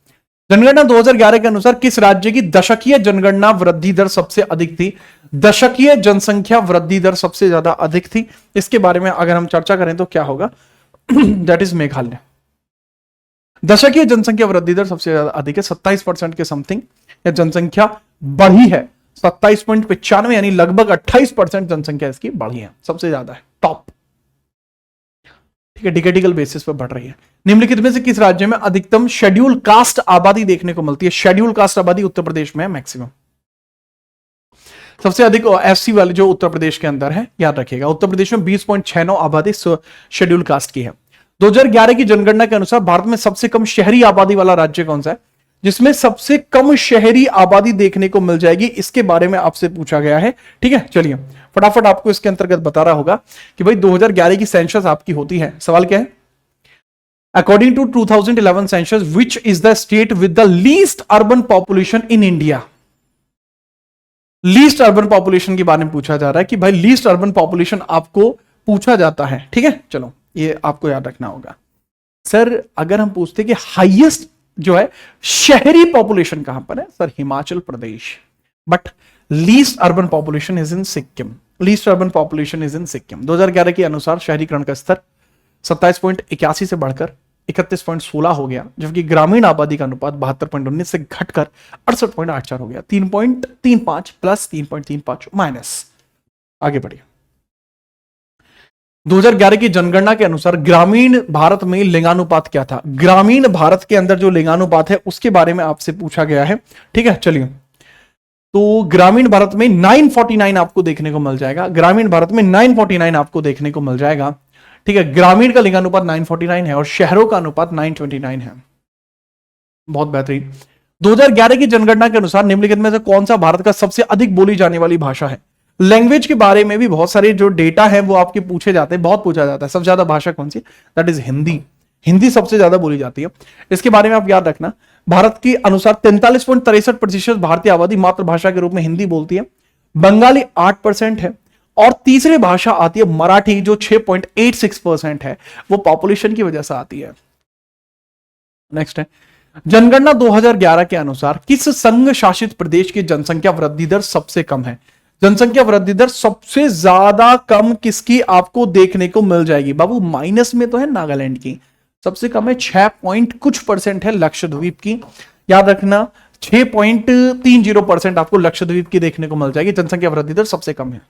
जनगणना 2011 के अनुसार किस राज्य की दशकीय जनगणना वृद्धि दर सबसे अधिक थी? दशकीय जनसंख्या वृद्धि दर सबसे ज्यादा अधिक थी। इसके बारे में अगर हम चर्चा करें तो क्या होगा? That is Meghalaya. दशकीय जनसंख्या वृद्धि दर सबसे ज्यादा अधिक है, 27% के समथिंग। या जनसंख्या बढ़ी है 27.95, यानी लगभग 28% जनसंख्या इसकी बढ़ी है, सबसे ज्यादा है, टॉप। ठीक है, डिकेडिकल बेसिस पर बढ़ रही है। निम्नलिखित में से किस राज्य में अधिकतम शेड्यूल कास्ट आबादी देखने को मिलती है? शेड्यूल कास्ट आबादी उत्तर प्रदेश में है मैक्सिमम। सबसे अधिक एससी वाले जो उत्तर प्रदेश के अंदर है, याद रखिएगा। उत्तर प्रदेश में 20.69 आबादी शेड्यूल कास्ट की है। 2011 की जनगणना के अनुसार भारत में सबसे कम शहरी आबादी वाला राज्य कौन सा है? जिसमें सबसे कम शहरी आबादी देखने को मिल जाएगी, इसके बारे में आपसे पूछा गया है। ठीक है, चलिए फटाफट आपको इसके अंतर्गत बता रहा होगा कि भाई 2011 की सेंसस आपकी होती है। सवाल क्या है? According to 2011 census which is the state with the least urban population in India? Least urban population के बारे में पूछा जा रहा है कि भाई लीस्ट अर्बन पॉपुलेशन आपको पूछा जाता है। ठीक है, चलो ये आपको याद रखना होगा। सर अगर हम पूछते कि हाईएस्ट जो है शहरी पॉपुलेशन कहां पर है? Sir Himachal Pradesh. But least urban population is in Sikkim. Least urban population is in Sikkim. 2011 के अनुसार शहरीकरण का स्तर 27.81 से बढ़कर 31.16 हो गया, जबकि ग्रामीण आबादी का अनुपात 72.19 से घटकर 68.84 हो गया। 3.35 प्लस 3.35 माइनस। आगे बढ़िए। 2011 की जनगणना के अनुसार ग्रामीण भारत में लिंगानुपात क्या था? ग्रामीण भारत के अंदर जो लिंगानुपात है उसके बारे में आपसे पूछा गया है। ठीक है, चलिए। तो ग्रामीण भारत में 949 आपको देखने को मिल जाएगा। ग्रामीण भारत में 949 आपको देखने को मिल जाएगा। ठीक है, ग्रामीण का लिंगानुपात 949 है और शहरों का अनुपात 929 है। बहुत बेहतरीन। 2011 की जनगणना के अनुसार निम्नलिखित में से कौन सा भारत का सबसे अधिक बोली जाने वाली भाषा है? लैंग्वेज के बारे में भी बहुत सारे जो डेटा है वो आपके पूछे जाते हैं, बहुत पूछा जाता है। सबसे ज्यादा भाषा कौन सी? That is Hindi. हिंदी सबसे ज्यादा बोली जाती है। इसके बारे में आप याद रखना, भारत के अनुसार 43.63% भारतीय आबादी मातृभाषा के रूप में हिंदी बोलती है। बंगाली 8% है और तीसरी भाषा आती है मराठी, जो 6.86% है। वो पॉपुलेशन की वजह से आती है। नेक्स्ट है, जनगणना 2011 के अनुसार किस संघ शासित प्रदेश की जनसंख्या वृद्धि दर सबसे कम है? जनसंख्या वृद्धि दर सबसे ज्यादा कम किसकी आपको देखने को मिल जाएगी? बाबू माइनस में तो है नागालैंड की, सबसे कम है 6 पॉइंट कुछ परसेंट है लक्षद्वीप की। याद रखना 6.30% आपको लक्षद्वीप की देखने को मिल जाएगी। जनसंख्या वृद्धि दर सबसे कम है।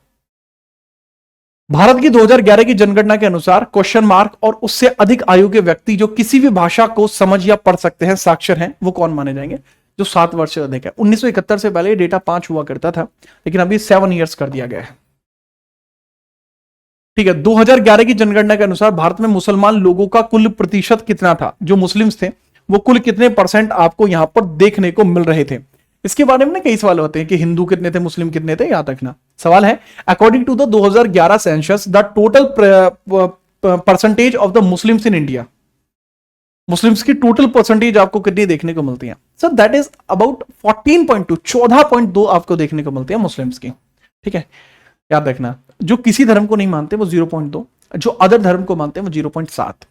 भारत की 2011 की जनगणना के अनुसार क्वेश्चन मार्क और उससे अधिक आयु के व्यक्ति जो किसी भी भाषा को समझ या पढ़ सकते हैं, साक्षर हैं, वो कौन माने जाएंगे? जो 7 वर्ष से अधिक है। 1971 से पहले डेटा 5 हुआ करता था, लेकिन अभी 7 ईयर्स कर दिया गया है। ठीक है, 2011 की जनगणना के अनुसार भारत में मुसलमान लोगों का कुल प्रतिशत कितना था? जो मुस्लिम्स थे वो कुल कितने % आपको यहां पर देखने को मिल रहे थे? इसके बारे में ना कई सवाल होते हैं कि हिंदू कितने थे, मुस्लिम कितने थे। याद रखना सवाल है, according to the 2011 census the total percentage of the Muslims in India. Muslims की टोटल परसेंटेज आपको कितनी देखने को मिलती है? सर दैट इज अबाउट 14.2, 14.2 आपको देखने को मिलती है मुस्लिम्स की। ठीक है, याद रखना, जो किसी धर्म को नहीं मानते वो 0.2, जो अदर धर्म को मानते हैं वो 0.7।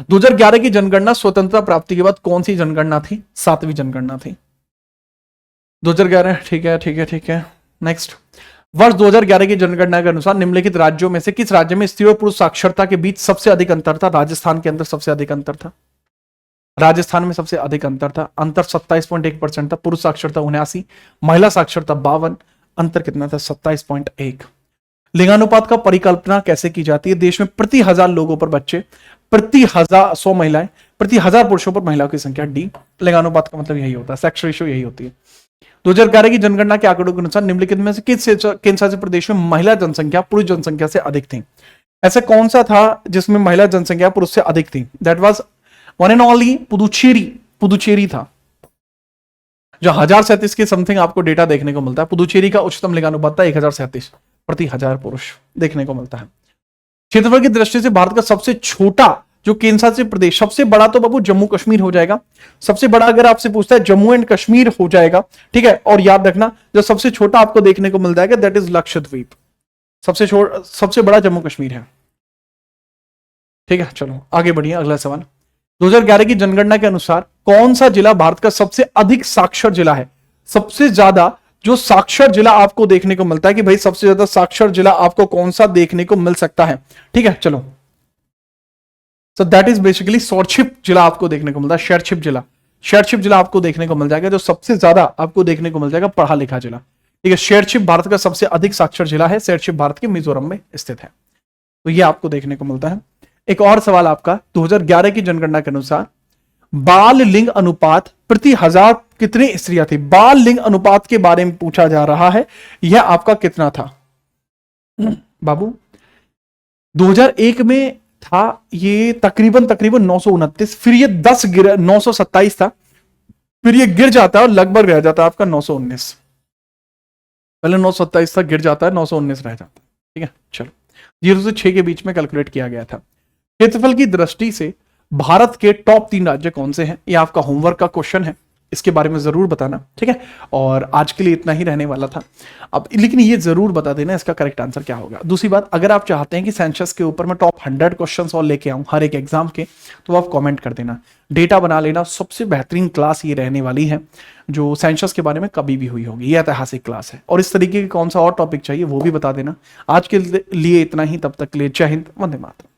2011 की जनगणना स्वतंत्रता प्राप्ति के बाद कौन सी जनगणना थी? 7वीं जनगणना थी 2011। ठीक है ठीक है ठीक है, नेक्स्ट। वर्ष 2011 की जनगणना के अनुसार निम्नलिखित राज्यों में से किस राज्य में स्त्री और पुरुष साक्षरता के बीच सबसे अधिक अंतर था? राजस्थान के अंदर सबसे अधिक अंतर था, राजस्थान में सबसे अधिक अंतर था। अंतर 27.1% था। पुरुष साक्षरता 79, महिला साक्षरता 52, अंतर कितना था? 27.1। लिंगानुपात का परिकल्पना कैसे की जाती है? देश में प्रति 1000 लोगों पर बच्चे, प्रति 100 महिलाएं, प्रति 1000 पुरुषों पर महिलाओं की संख्या। डी, लिंगानुपात का मतलब यही होता है, सेक्स रेशियो यही होती है। 2011 की जनगणना के आंकड़ों के अनुसार निम्नलिखित में से किस केंद्र शासित प्रदेश में महिला जनसंख्या पुरुष जनसंख्या से अधिक थी? ऐसा कौन सा था जिसमें महिला जनसंख्या पुरुष से अधिक थी? That was one and only Puducherry. Puducherry था, जो 1037 के समथिंग आपको डेटा देखने को मिलता है। पुदुचेरी का उच्चतम लिंगानुपात था 1037 प्रति 1000 पुरुष देखने को मिलता है। क्षेत्रफल की दृष्टि से भारत का सबसे छोटा जो केंद्र शासित प्रदेश, सबसे बड़ा तो बाबू जम्मू कश्मीर हो जाएगा। सबसे बड़ा अगर आपसे पूछता है जम्मू एंड कश्मीर हो जाएगा। ठीक है, और याद रखना जो सबसे छोटा आपको देखने को मिल जाएगा दैट इज लक्षद्वीप। सबसे बड़ा जम्मू कश्मीर है। ठीक है, चलो आगे बढ़िए, अगला सवाल। 2011 की जनगणना के अनुसार कौन सा जिला भारत का सबसे अधिक साक्षर जिला है? सबसे ज्यादा जो साक्षर जिला आपको देखने को मिलता है कि भाई सबसे ज्यादा साक्षर जिला आपको कौन सा देखने को मिल सकता है? ठीक है, चलो, सो दैट इज बेसिकली शॉर्टशिप जिला आपको देखने को मिलता है। शेरशिप जिला, शेरशिप जिला आपको देखने को मिल जाएगा, जो सबसे ज्यादा आपको देखने को मिल जाएगा पढ़ा लिखा जिला। ठीक है, शेरशिप भारत का सबसे अधिक साक्षर जिला है। शेरशिप भारत के मिजोरम में स्थित है, तो ये आपको देखने को मिलता है। एक और सवाल आपका, 2011 की जनगणना के अनुसार बाल लिंग अनुपात प्रति 1000 कितनी स्त्रियां थी? बाल लिंग अनुपात के बारे में पूछा जा रहा है, यह आपका कितना था बाबू? 2001 में था ये तकरीबन 929, फिर ये 927 था, फिर ये गिर जाता है और लगभग रह जाता है आपका 919। पहले 927 था, गिर जाता है 919 रह जाता है। ठीक है, चलो, 0 से 6 के बीच में कैलकुलेट किया गया था। क्षेत्रफल की दृष्टि से भारत के टॉप 3 राज्य कौन से हैं? ये आपका होमवर्क का क्वेश्चन है, इसके बारे में जरूर बताना। ठीक है, और आज के लिए इतना ही रहने वाला था अब, लेकिन ये जरूर बता देना इसका करेक्ट आंसर क्या होगा। दूसरी बात, अगर आप चाहते हैं कि सेंसस के ऊपर मैं टॉप 100 क्वेश्चंस और लेके आऊं हर एक एग्जाम के, तो आप कमेंट कर देना, डेटा बना लेना। सबसे बेहतरीन क्लास ये रहने वाली है जो सेंसस के बारे में कभी भी हुई होगी, ये ऐतिहासिक क्लास है। और इस तरीके के कौन सा और टॉपिक चाहिए वो भी बता देना। आज के लिए इतना ही, तब तक के लिए जय हिंद, वंदे मातरम।